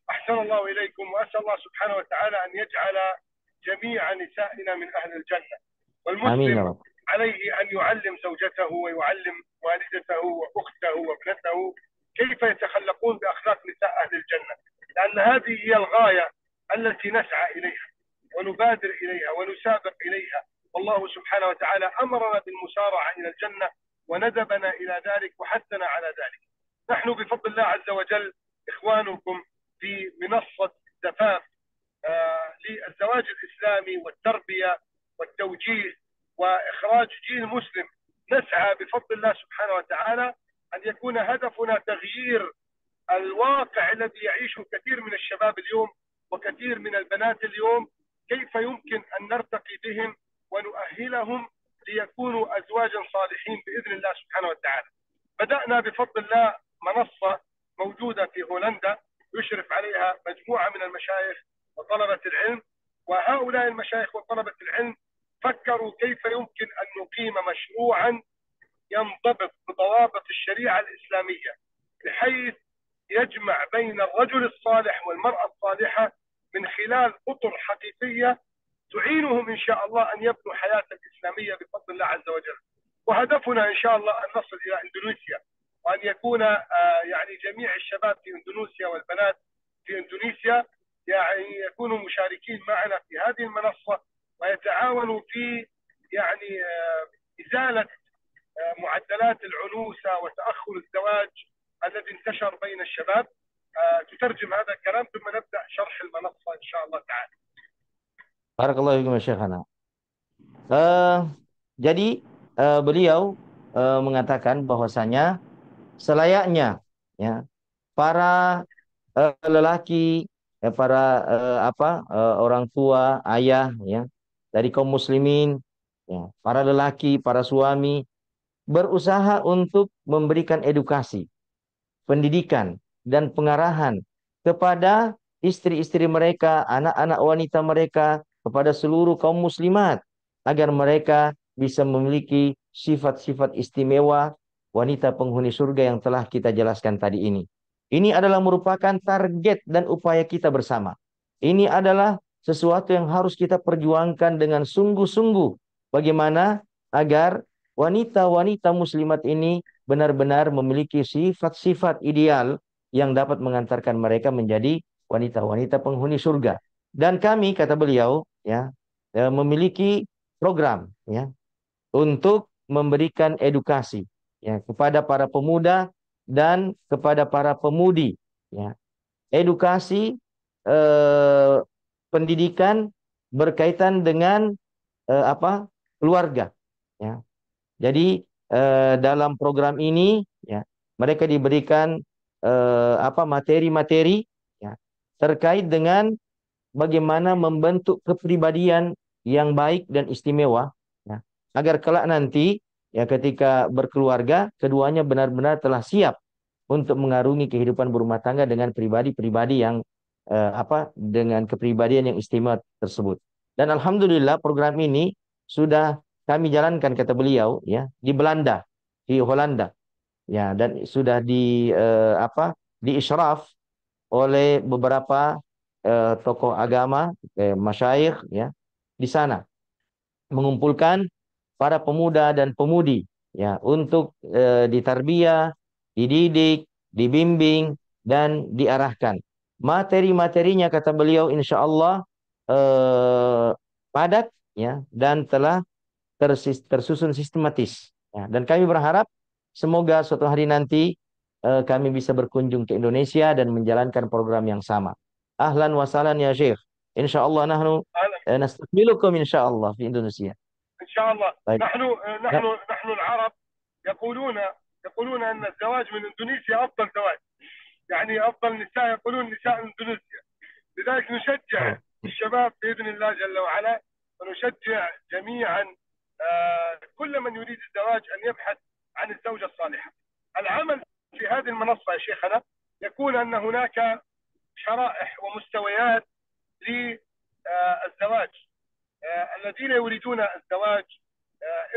أحسن الله إليكم، وأسأل الله سبحانه وتعالى أن يجعل جميع نسائنا من أهل الجنة. Amin ya والمسلم Rabb. عليه أن يعلم زوجته ويعلم والدته وأخته وابنته كيف يتخلقون بأخلاق نساء أهل الجنة، لأن هذه هي الغاية التي نسعى إليها ونبادر إليها ونسابق إليها. والله سبحانه وتعالى أمرنا بالمسارعة إلى الجنة وندبنا إلى ذلك وحثنا على ذلك. نحن بفضل الله عز وجل إخوانكم في منصة زفاف للزواج الإسلامي والتربية والتوجيه وإخراج جيل مسلم، نسعى بفضل الله سبحانه وتعالى أن يكون هدفنا تغيير الواقع الذي يعيشه كثير من الشباب اليوم وكثير من البنات اليوم. كيف يمكن أن نرتقي بهم ونؤهلهم ليكونوا أزواجا صالحين بإذن الله سبحانه وتعالى. بدأنا بفضل الله منصة موجودة في هولندا يشرف عليها مجموعة من المشايخ وطلبة العلم، وهؤلاء المشايخ وطلبة العلم فكروا كيف يمكن أن نقيم مشروعا ينضبط بضوابط الشريعة الإسلامية، بحيث يجمع بين الرجل الصالح والمرأة الصالحة من خلال أطر حقيقية تعينهم إن شاء الله أن يبنوا حياة الإسلامية بفضل الله عز وجل. وهدفنا إن شاء الله أن نصل إلى إندونيسيا، وأن يكون يعني جميع الشباب في إندونيسيا والبنات في إندونيسيا يعني يكونوا مشاركين معنا في هذه المنصة، ويتعاونوا في يعني إزالة معدلات العنوسة وتأخر الزواج الذي انتشر بين الشباب. تترجم هذا الكلام ثم نبدأ شرح المنصة إن شاء الله تعالى. Barakallahu fiikum ya Syekhana. Jadi beliau mengatakan bahwasanya selayaknya ya para lelaki, para orang tua, ayah ya dari kaum muslimin, ya, para lelaki, para suami berusaha untuk memberikan edukasi, pendidikan dan pengarahan kepada istri-istri mereka, anak-anak wanita mereka, kepada seluruh kaum muslimat agar mereka bisa memiliki sifat-sifat istimewa wanita penghuni surga yang telah kita jelaskan tadi ini. Ini adalah merupakan target dan upaya kita bersama. Ini adalah sesuatu yang harus kita perjuangkan dengan sungguh-sungguh. Bagaimana agar wanita-wanita muslimat ini benar-benar memiliki sifat-sifat ideal yang dapat mengantarkan mereka menjadi wanita-wanita penghuni surga. Dan kami, kata beliau, ya, memiliki program ya untuk memberikan edukasi ya kepada para pemuda dan kepada para pemudi ya. Edukasi pendidikan berkaitan dengan keluarga ya. Jadi dalam program ini ya mereka diberikan materi-materi ya terkait dengan bagaimana membentuk kepribadian yang baik dan istimewa ya, agar kelak nanti ya ketika berkeluarga keduanya benar-benar telah siap untuk mengarungi kehidupan berumah tangga dengan pribadi-pribadi yang dengan kepribadian yang istimewa tersebut. Dan alhamdulillah program ini sudah kami jalankan, kata beliau ya, di Belanda, di Holanda ya, dan sudah diisyraf oleh beberapa tokoh agama, masyayikh ya di sana, mengumpulkan para pemuda dan pemudi ya untuk ditarbiyah, dididik, dibimbing dan diarahkan. Materi-materinya, kata beliau, insya Allah padat ya dan telah tersusun sistematis ya. Dan kami berharap semoga suatu hari nanti kami bisa berkunjung ke Indonesia dan menjalankan program yang sama. Ahlan wa sahlan ya Syekh. Insyaallah nahnu nastaqbilukum insyaallah fi Indonesia. إن شاء الله. طيب. نحن العرب يقولون أن الزواج من إندونيسيا أفضل زواج، يعني أفضل نساء، يقولون نساء إندونيسيا. لذلك نشجع الشباب بإذن الله جل وعلا، ونشجع جميعا كل من يريد الزواج أن يبحث عن الزوجة الصالحة. العمل في هذه المنصة يا شيخنا يكون أن هناك شرائح ومستويات للزواج. الذين يريدون الزواج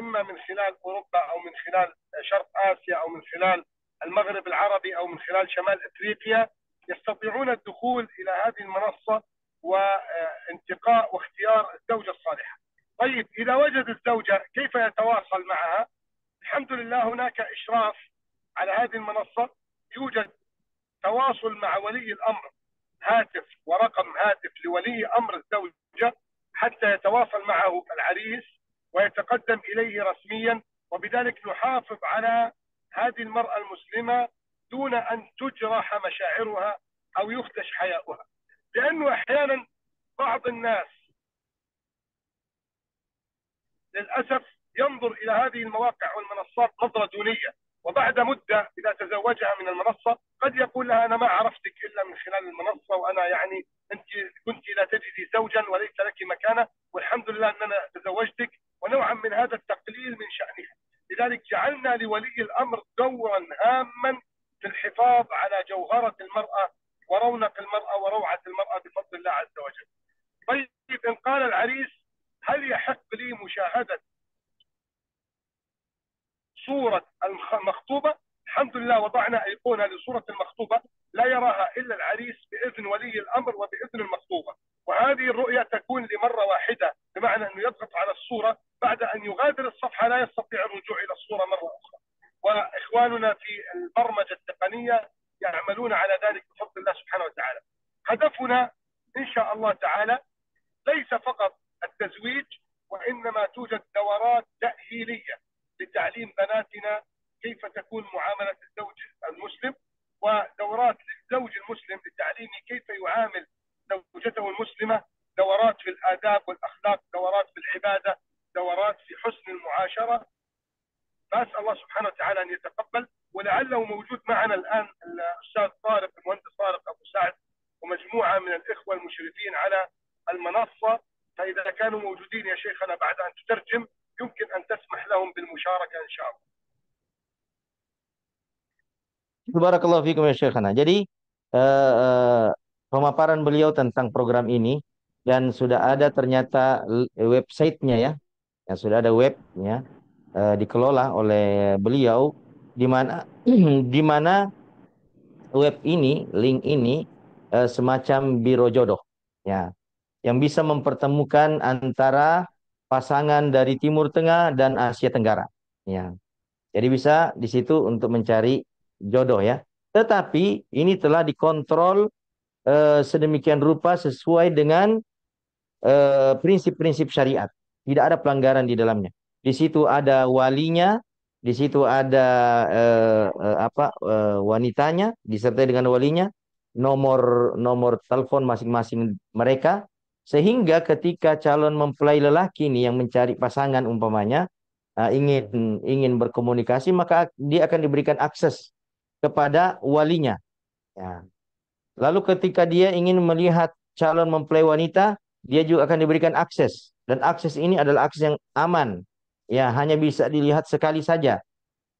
إما من خلال أوروبا أو من خلال شرق آسيا أو من خلال المغرب العربي أو من خلال شمال أفريقيا يستطيعون الدخول إلى هذه المنصة وانتقاء واختيار الزوجة الصالحة. طيب إذا وجد الزوجة كيف يتواصل معها؟ الحمد لله هناك إشراف على هذه المنصة، يوجد تواصل مع ولي الأمر، هاتف ورقم هاتف لولي أمر الزوجة حتى يتواصل معه العريس ويتقدم إليه رسميا، وبذلك نحافظ على هذه المرأة المسلمة دون أن تجرح مشاعرها أو يخدش حياؤها. لأنه أحيانا بعض الناس للأسف ينظر إلى هذه المواقع والمنصات نظرة دونية، وبعد مدة إذا تزوجها من المنصة قد يقول لها أنا ما عرفتك إلا من خلال المنصة، وأنا يعني أنت كنت لا تجدي زوجا وليس لك مكانة، والحمد لله أن أنا تزوجتك، ونوعا من هذا التقليل من شأنها. لذلك جعلنا لولي الأمر دورا هاما في الحفاظ على جوهرة المرأة ورونق المرأة وروعة المرأة بفضل الله عز وجل. طيب إن قال العريس هل يحق لي مشاهدة صورة المخطوبة؟ الحمد لله وضعنا أيقونة لصورة المخطوبة، لا يراها إلا العريس بإذن ولي الأمر وبإذن المخطوبة، وهذه الرؤية تكون لمرة واحدة، بمعنى أنه يضغط على الصورة، بعد أن يغادر الصفحة لا يستطيع الرجوع إلى الصورة مرة أخرى. وإخواننا في البرمجة التقنية يعملون على ذلك بفضل الله سبحانه وتعالى. هدفنا إن شاء الله تعالى ليس فقط التزويج، وإنما توجد دورات تأهيلية لتعليم بناتنا كيف تكون معاملة الزوج المسلم، ودورات للزوج المسلم لتعليمه كيف يعامل زوجته المسلمة، دورات في الآداب والأخلاق، دورات في العبادة، دورات في حسن المعاشرة. فأسأل الله سبحانه وتعالى أن يتقبل، ولعله موجود معنا الآن الأستاذ طارق، المهندس طارق أبو سعد، ومجموعة من الإخوة المشرفين على المنصة، فإذا كانوا موجودين يا شيخنا بعد أن تترجم يمكن أن تسمح لهم بالمشاركة إن شاء الله. Barakallahu fikum ya Syekhana. Jadi pemaparan beliau tentang program ini, dan sudah ada ternyata websitenya ya, sudah ada webnya, dikelola oleh beliau, di mana di mana web ini, link ini semacam biro jodoh ya, yang bisa mempertemukan antara pasangan dari Timur Tengah dan Asia Tenggara ya. Jadi bisa di situ untuk mencari jodoh ya. Tetapi ini telah dikontrol sedemikian rupa sesuai dengan prinsip-prinsip syariat. Tidak ada pelanggaran di dalamnya. Di situ ada walinya, di situ ada wanitanya disertai dengan walinya, nomor telepon masing-masing mereka, sehingga ketika calon mempelai lelaki ini yang mencari pasangan umpamanya ingin berkomunikasi, maka dia akan diberikan akses kepada walinya ya. Lalu ketika dia ingin melihat calon mempelai wanita, dia juga akan diberikan akses. Dan akses ini adalah akses yang aman. Ya, hanya bisa dilihat sekali saja.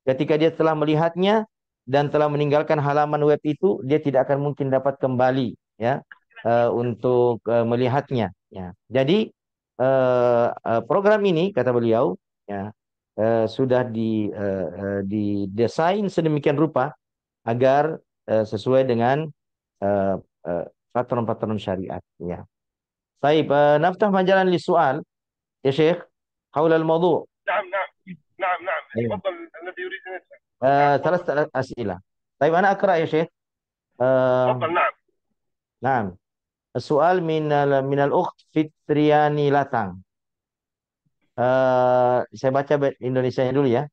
Ketika dia telah melihatnya dan telah meninggalkan halaman web itu, dia tidak akan mungkin dapat kembali ya untuk melihatnya. Ya. Jadi program ini kata beliau ya sudah didesain sedemikian rupa agar sesuai dengan peraturan-peraturan syariat ya. طيب نفتح مجالا للسؤال يا شيخ حول الموضوع. نعم نعم نعم نعم، أيوة. تفضل الذي يريد أن يسأل. نعم، ثلاث أسئلة. طيب أنا أقرأ يا شيخ. تفضل. نعم نعم. السؤال من الأخت Fitriani Latang. Saya baca Indonesianya dulu ya.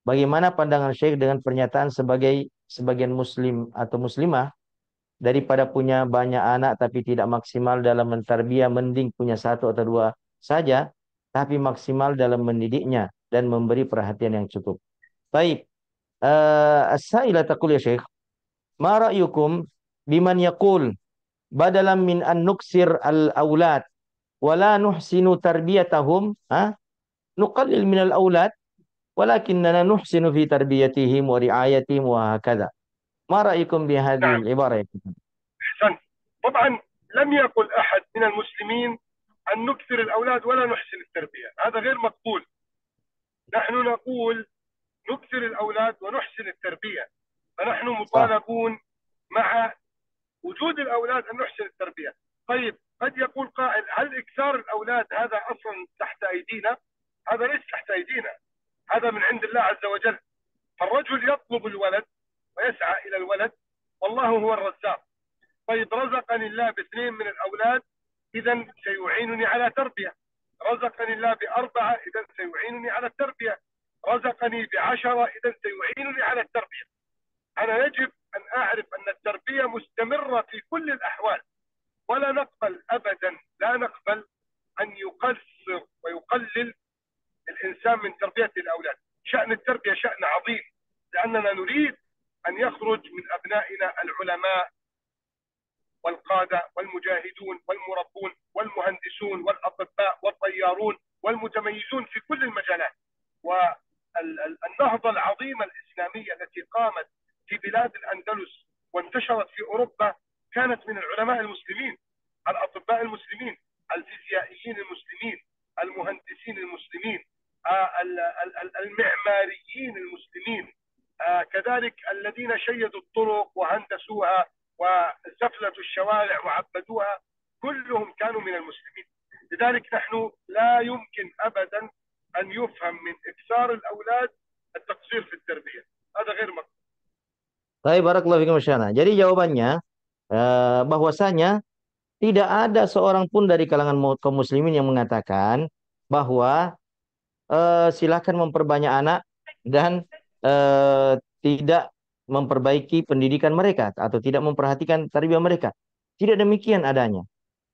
Bagaimana pandangan Syekh dengan pernyataan sebagian muslim atau muslimah, daripada punya banyak anak tapi tidak maksimal dalam mentarbiyah, mending punya satu atau dua saja tapi maksimal dalam mendidiknya dan memberi perhatian yang cukup. Baik, as-sa'ilah taqul ya Syekh, ma ra'yukum biman yaqul badalan min an nuksir al-aulad wa la nuhsinu tarbiyatahum, nuqallil min al-aulad walakinna nuhsinu fi tarbiyatihim wa ri'ayatihim wa hakadha. Ma ra'yukum bi hadhihi al-ibarah? أحسنت. طبعا لم يقل أحد من المسلمين أن نكثر الأولاد ولا نحسن التربية، هذا غير مقبول. نحن نقول نكثر الأولاد ونحسن التربية، فنحن مطالبون مع وجود الأولاد أن نحسن التربية. طيب قد يقول قائل هل إكثار الأولاد هذا أصلا تحت أيدينا؟ هذا ليس تحت أيدينا، هذا من عند الله عز وجل. فالرجل يطلب الولد ويسعى إلى الولد، والله هو الرزاق. طيب رزقني الله باثنين من الأولاد، إذا سيعينني على تربية. رزقني الله بأربعة، إذا سيعينني على التربية. رزقني ب10، إذا سيعينني على التربية. أنا يجب أن أعرف أن التربية مستمرة في كل الأحوال، ولا نقبل أبدا، لا نقبل أن يقصر ويقلل الإنسان من تربية الأولاد. شأن التربية شأن عظيم، لأننا نريد أن يخرج من أبنائنا العلماء والقادة والمجاهدون والمربون والمهندسون والأطباء والطيارون والمتميزون في كل المجالات. والنهضة العظيمة الإسلامية التي قامت في بلاد الأندلس وانتشرت في أوروبا كانت من العلماء المسلمين، الأطباء المسلمين، الفيزيائيين المسلمين، المهندسين المسلمين، المعماريين المسلمين، كذلك الذين شيدوا الطرق وهندسوا ودنسوها وزفلتوا الشوارع وعبدوها، كلهم كانوا من المسلمين. لذلك نحن لا يمكن أبدا أن يفهم من إكثار الأولاد التقصير في التربية، هذا غير مقبول. Baik, barakallahu fikum Syana. Jadi jawabannya bahwasanya tidak ada seorang pun dari kalangan kaum muslimin yang mengatakan bahwa silakan memperbanyak anak dan tidak memperbaiki pendidikan mereka atau tidak memperhatikan tarbiyah mereka. Tidak demikian adanya.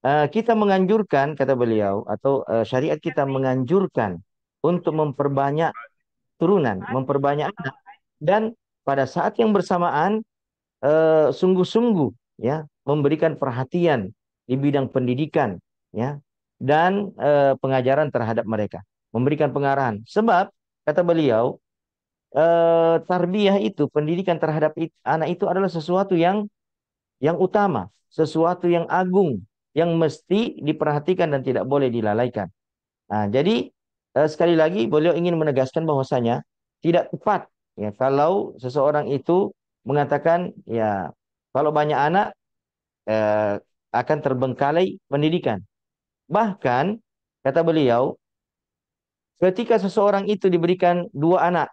Kita menganjurkan, kata beliau, atau syariat kita menganjurkan untuk memperbanyak turunan, memperbanyak anak, dan pada saat yang bersamaan sungguh-sungguh ya memberikan perhatian di bidang pendidikan ya dan pengajaran terhadap mereka, memberikan pengarahan. Sebab kata beliau tarbiyah itu, pendidikan terhadap anak itu adalah sesuatu yang utama, sesuatu yang agung, yang mesti diperhatikan dan tidak boleh dilalaikan. Nah, jadi sekali lagi beliau ingin menegaskan bahwasanya tidak tepat ya kalau seseorang itu mengatakan ya kalau banyak anak eh, akan terbengkalai pendidikan. Bahkan kata beliau, ketika seseorang itu diberikan 2 anak,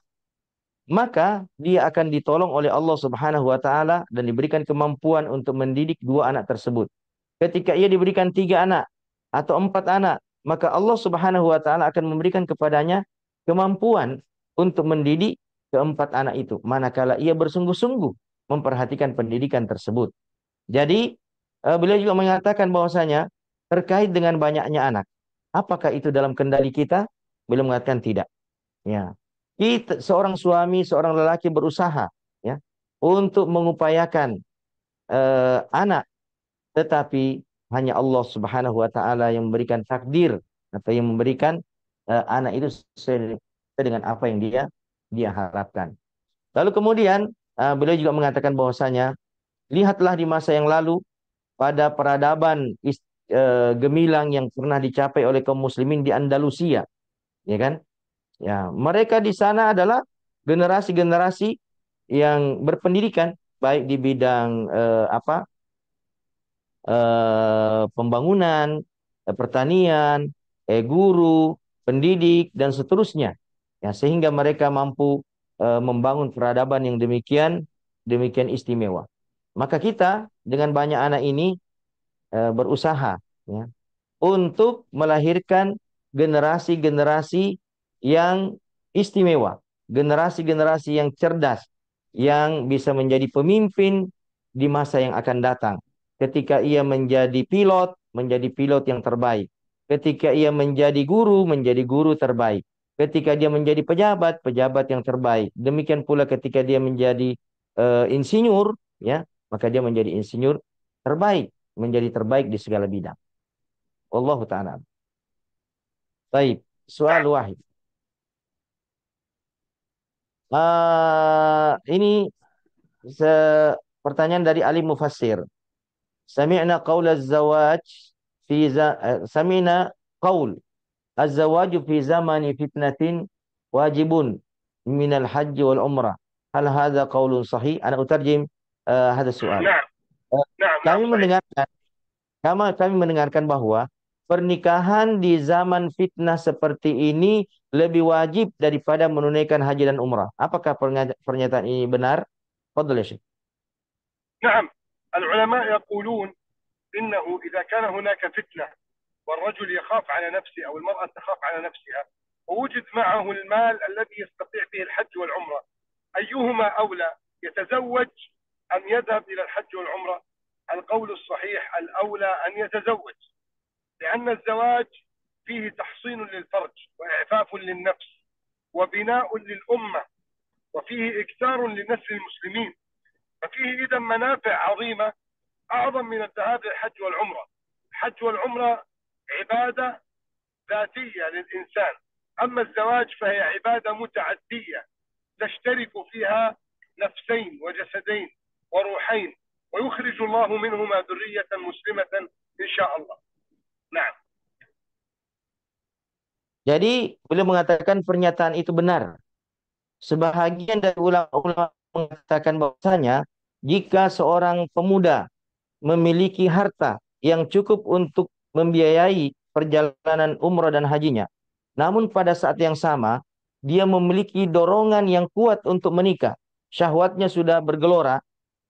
maka dia akan ditolong oleh Allah Subhanahu wa taala dan diberikan kemampuan untuk mendidik 2 anak tersebut. Ketika ia diberikan 3 anak atau 4 anak, maka Allah Subhanahu wa taala akan memberikan kepadanya kemampuan untuk mendidik ke-4 anak itu, manakala ia bersungguh-sungguh memperhatikan pendidikan tersebut. Jadi beliau juga mengatakan bahwasanya terkait dengan banyaknya anak, apakah itu dalam kendali kita? Beliau mengatakan tidak. Ya, kita seorang suami, seorang lelaki berusaha ya untuk mengupayakan anak, tetapi hanya Allah Subhanahu wa taala yang memberikan takdir atau yang memberikan anak itu sesuai dengan apa yang dia harapkan. Lalu kemudian beliau juga mengatakan bahwasanya lihatlah di masa yang lalu pada peradaban gemilang yang pernah dicapai oleh kaum muslimin di Andalusia, ya kan? Ya, mereka di sana adalah generasi-generasi yang berpendidikan baik di bidang pembangunan, pertanian, guru, pendidik dan seterusnya. Ya, sehingga mereka mampu membangun peradaban yang demikian demikian istimewa. Maka kita dengan banyak anak ini berusaha ya untuk melahirkan generasi-generasi yang istimewa, generasi-generasi yang cerdas, yang bisa menjadi pemimpin di masa yang akan datang. Ketika ia menjadi pilot yang terbaik. Ketika ia menjadi guru terbaik. Ketika dia menjadi pejabat, pejabat yang terbaik. Demikian pula ketika dia menjadi insinyur, ya, maka dia menjadi insinyur terbaik, menjadi terbaik di segala bidang. Wallahu ta'ala. Baik, soal wahid. Ini pertanyaan dari Ali Mufassir. Sami'na qaul az-zawaj sami'na qaul az-zawaju fi zamani fitnatin wajibun minal haji wal umrah. Hal hadha qaulun sahih? Ana utarjim hadha soal. نعم نعم نعم Kami صحيح. mendengarkan kami mendengarkan bahwa pernikahan di zaman fitnah seperti ini lebih wajib daripada menunaikan haji dan umrah. Apakah pernyataan ini benar? Fadhal ya Syekh. نعم، العلماء يقولون إنه إذا كان هناك فتنة والرجل يخاف على نفسه أو المرأة تخاف على نفسها ووجد معه المال الذي يستطيع به الحج والعمرة، أيهما أولى، يتزوج أم يذهب إلى الحج والعمرة؟ القول الصحيح الأولى أن يتزوج، لأن الزواج فيه تحصين للفرج وإعفاف للنفس وبناء للأمة وفيه إكثار لنسل المسلمين، ففيه إذا منافع عظيمة أعظم من الذهاب للحج والعمرة. الحج والعمرة عبادة ذاتية للإنسان، أما الزواج فهي عبادة متعدية تشترك فيها نفسين وجسدين وروحين ويخرج الله منهما ذرية مسلمة إن شاء الله. نعم. Jadi beliau mengatakan pernyataan itu benar. Sebahagian dari ulama mengatakan bahwasanya jika seorang pemuda memiliki harta yang cukup untuk membiayai perjalanan umrah dan hajinya, namun pada saat yang sama dia memiliki dorongan yang kuat untuk menikah, syahwatnya sudah bergelora,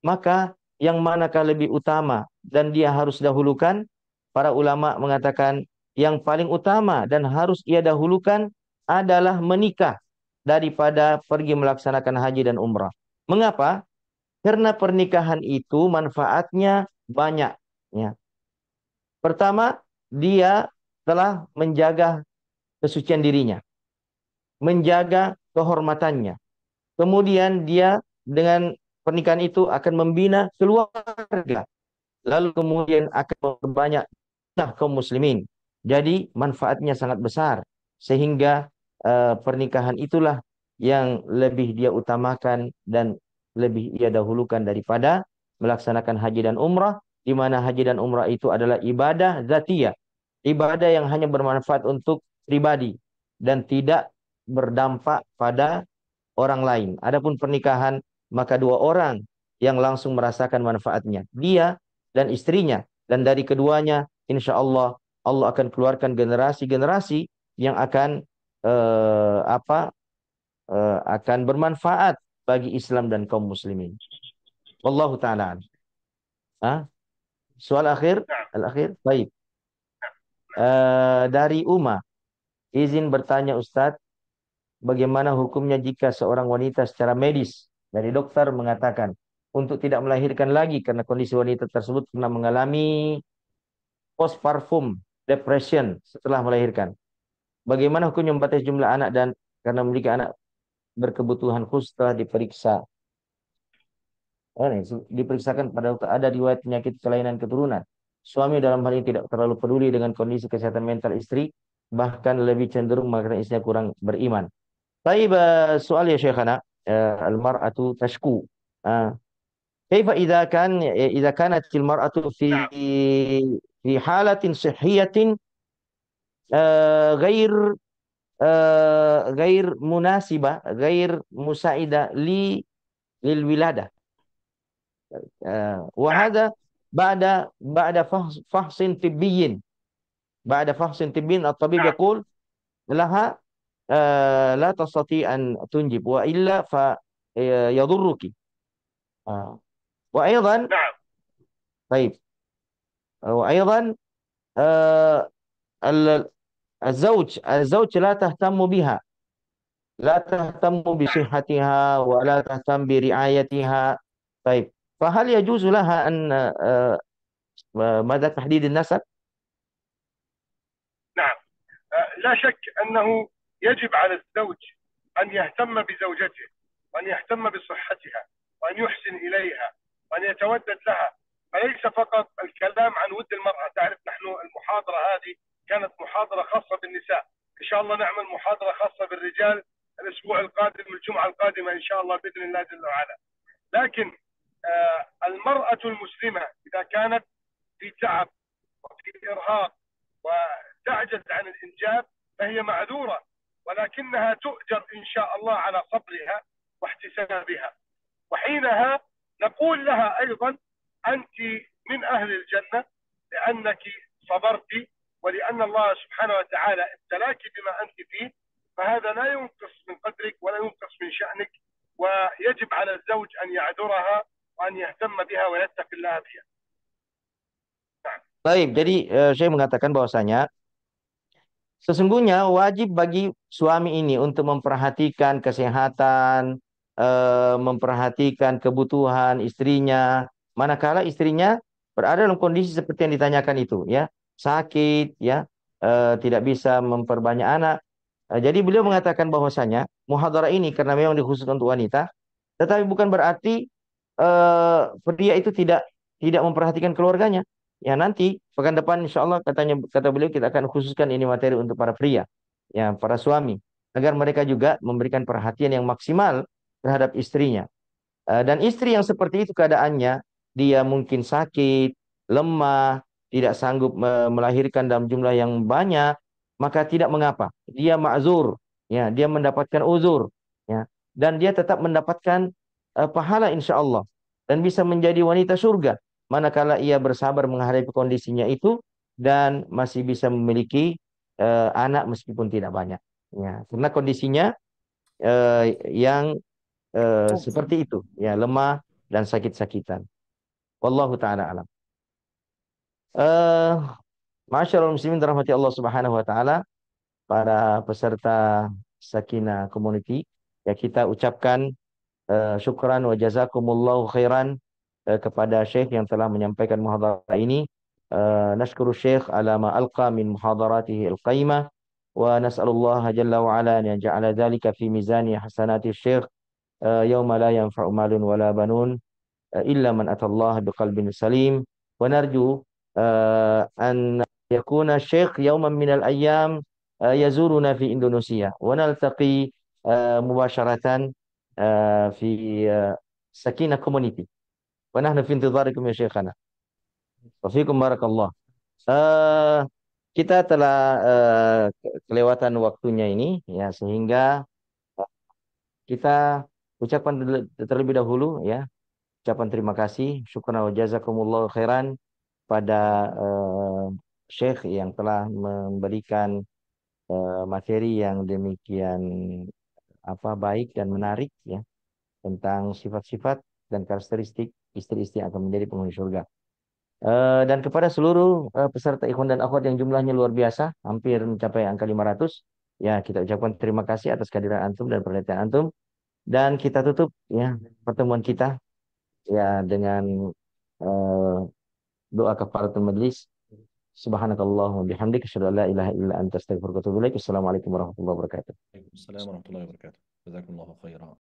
maka yang manakah lebih utama dan dia harus dahulukan? Para ulama mengatakan yang paling utama dan harus ia dahulukan adalah menikah daripada pergi melaksanakan haji dan umrah. Mengapa? Karena pernikahan itu manfaatnya banyak. Ya. Pertama, dia telah menjaga kesucian dirinya, menjaga kehormatannya. Kemudian dia dengan pernikahan itu akan membina keluarga. Lalu kemudian akan memperbanyak kaum muslimin. Jadi manfaatnya sangat besar. Sehingga pernikahan itulah yang lebih dia utamakan dan lebih ia dahulukan daripada melaksanakan haji dan umrah, di mana haji dan umrah itu adalah ibadah zatiyah, ibadah yang hanya bermanfaat untuk pribadi dan tidak berdampak pada orang lain. Adapun pernikahan, maka dua orang yang langsung merasakan manfaatnya, dia dan istrinya, dan dari keduanya insya Allah Allah akan keluarkan generasi-generasi yang akan akan bermanfaat bagi Islam dan kaum muslimin. Wallahu taala. Ah, soal akhir, نعم. al-akhir. Baik. Dari Uma, izin bertanya Ustadz, bagaimana hukumnya jika seorang wanita secara medis dari dokter mengatakan untuk tidak melahirkan lagi karena kondisi wanita tersebut pernah mengalami postpartum depression setelah melahirkan. Bagaimana hukumnya membatasi jumlah anak dan karena memiliki anak berkebutuhan khusus setelah diperiksa. Diperiksakan pada dokter ada riwayat penyakit kelainan keturunan. Suami dalam hal ini tidak terlalu peduli dengan kondisi kesehatan mental istri, bahkan lebih cenderung mengatakan istrinya kurang beriman. طيب سؤال يا شيخنا المرأة تشكو كيف إذا كانت المرأة نعم. في حالة صحية غير غير مناسبة غير مساعدة للولادة نعم. وهذا بعد فحص طبي الطبيب نعم. يقول لها لا تستطيع أن تنجب وإلا فيضرك وأيضا نعم. طيب وأيضا آه، ال- الزوج لا تهتم بها لا تهتم بصحتها ولا تهتم برعايتها طيب فهل يجوز لها أن ماذا تحديد النسب؟ نعم. لا شك أنه يجب على الزوج أن يهتم بزوجته وأن يهتم بصحتها وأن يحسن إليها وأن يتودد لها، فليس فقط الكلام عن ود المرأة. تعرف نحن المحاضرة هذه كانت محاضرة خاصة بالنساء، إن شاء الله نعمل محاضرة خاصة بالرجال الأسبوع القادم، الجمعة القادمة إن شاء الله بإذن الله جل وعلا. لكن المرأة المسلمة إذا كانت في تعب وفي إرهاق وتعجز عن الإنجاب فهي معذورة، ولكنها تؤجر إن شاء الله على صبرها واحتسابها، وحينها نقول لها أيضا أنت من أهل الجنة لأنك صبرت، ولأن الله سبحانه وتعالى ابتلاك بما أنت فيه، فهذا لا ينقص من قدرك ولا ينقص من شأنك، ويجب على الزوج أن يعذرها وأن يهتم بها ويتقي الله بها. نعم. Baik, jadi saya mengatakan bahwasanya sesungguhnya wajib bagi suami ini untuk memperhatikan kesehatan, memperhatikan kebutuhan istrinya, manakala istrinya berada dalam kondisi seperti yang ditanyakan itu, ya, sakit, ya, tidak bisa memperbanyak anak. Jadi beliau mengatakan bahwasanya muhadharah ini karena memang dikhususkan untuk wanita, tetapi bukan berarti pria itu tidak memperhatikan keluarganya. Ya nanti pekan depan insya Allah kata beliau kita akan khususkan ini materi untuk para pria, ya para suami, agar mereka juga memberikan perhatian yang maksimal terhadap istrinya. Dan istri yang seperti itu keadaannya, dia mungkin sakit, lemah, tidak sanggup melahirkan dalam jumlah yang banyak, maka tidak mengapa. Dia ma'zur, ya, dia mendapatkan uzur, ya, dan dia tetap mendapatkan pahala insya Allah. dan bisa menjadi wanita surga manakala ia bersabar menghadapi kondisinya itu dan masih bisa memiliki anak meskipun tidak banyak. Ya, karena kondisinya yang seperti itu, ya lemah dan sakit-sakitan. Wallahu taala alam. Eh, Masyaallah muslimin rahmati Allah Subhanahu wa taala, para peserta Sakinah Community, ya kita ucapkan syukran wa jazakumullahu khairan kepada Syekh yang telah menyampaikan muhadharah ini. Nashkuru Syekh ala ma alqa min muhadaratihi al-qaimah wa nas'alullah jalla wa ala an yaj'ala dhalika fi mizani hasanati Syekh yawma la yanfa'u malun wala banun إلا من أتى الله بقلب سليم ونرجو أن يكون الشيخ يوما من الأيام يزورنا في إندونيسيا ونلتقي مباشرة في سكينة كومونيتي ونحن في انتظاركم يا شيخنا وفيكم بارك الله. Eh, kita telah kelewatan waktunya ini ya, sehingga kita ucapkan terlebih dahulu ya ucapan terima kasih, syukran wa jazakumullah khairan pada Syekh yang telah memberikan materi yang demikian baik dan menarik ya tentang sifat-sifat dan karakteristik istri-istri yang akan menjadi penghuni surga. Dan kepada seluruh peserta ikhwan dan akhwat yang jumlahnya luar biasa, hampir mencapai angka 500, ya kita ucapkan terima kasih atas kehadiran antum dan perhatian antum. Dan kita tutup ya pertemuan kita ya dengan eh, doa kafaratul majlis. Subhanakallahumma bihamdika asyhadu an la ilaha illa anta astaghfiruka wa atubu ilaik. Assalamualaikum warahmatullahi wabarakatuh. Waalaikumsalam warahmatullahi wabarakatuh. Jazakumullahu khairan.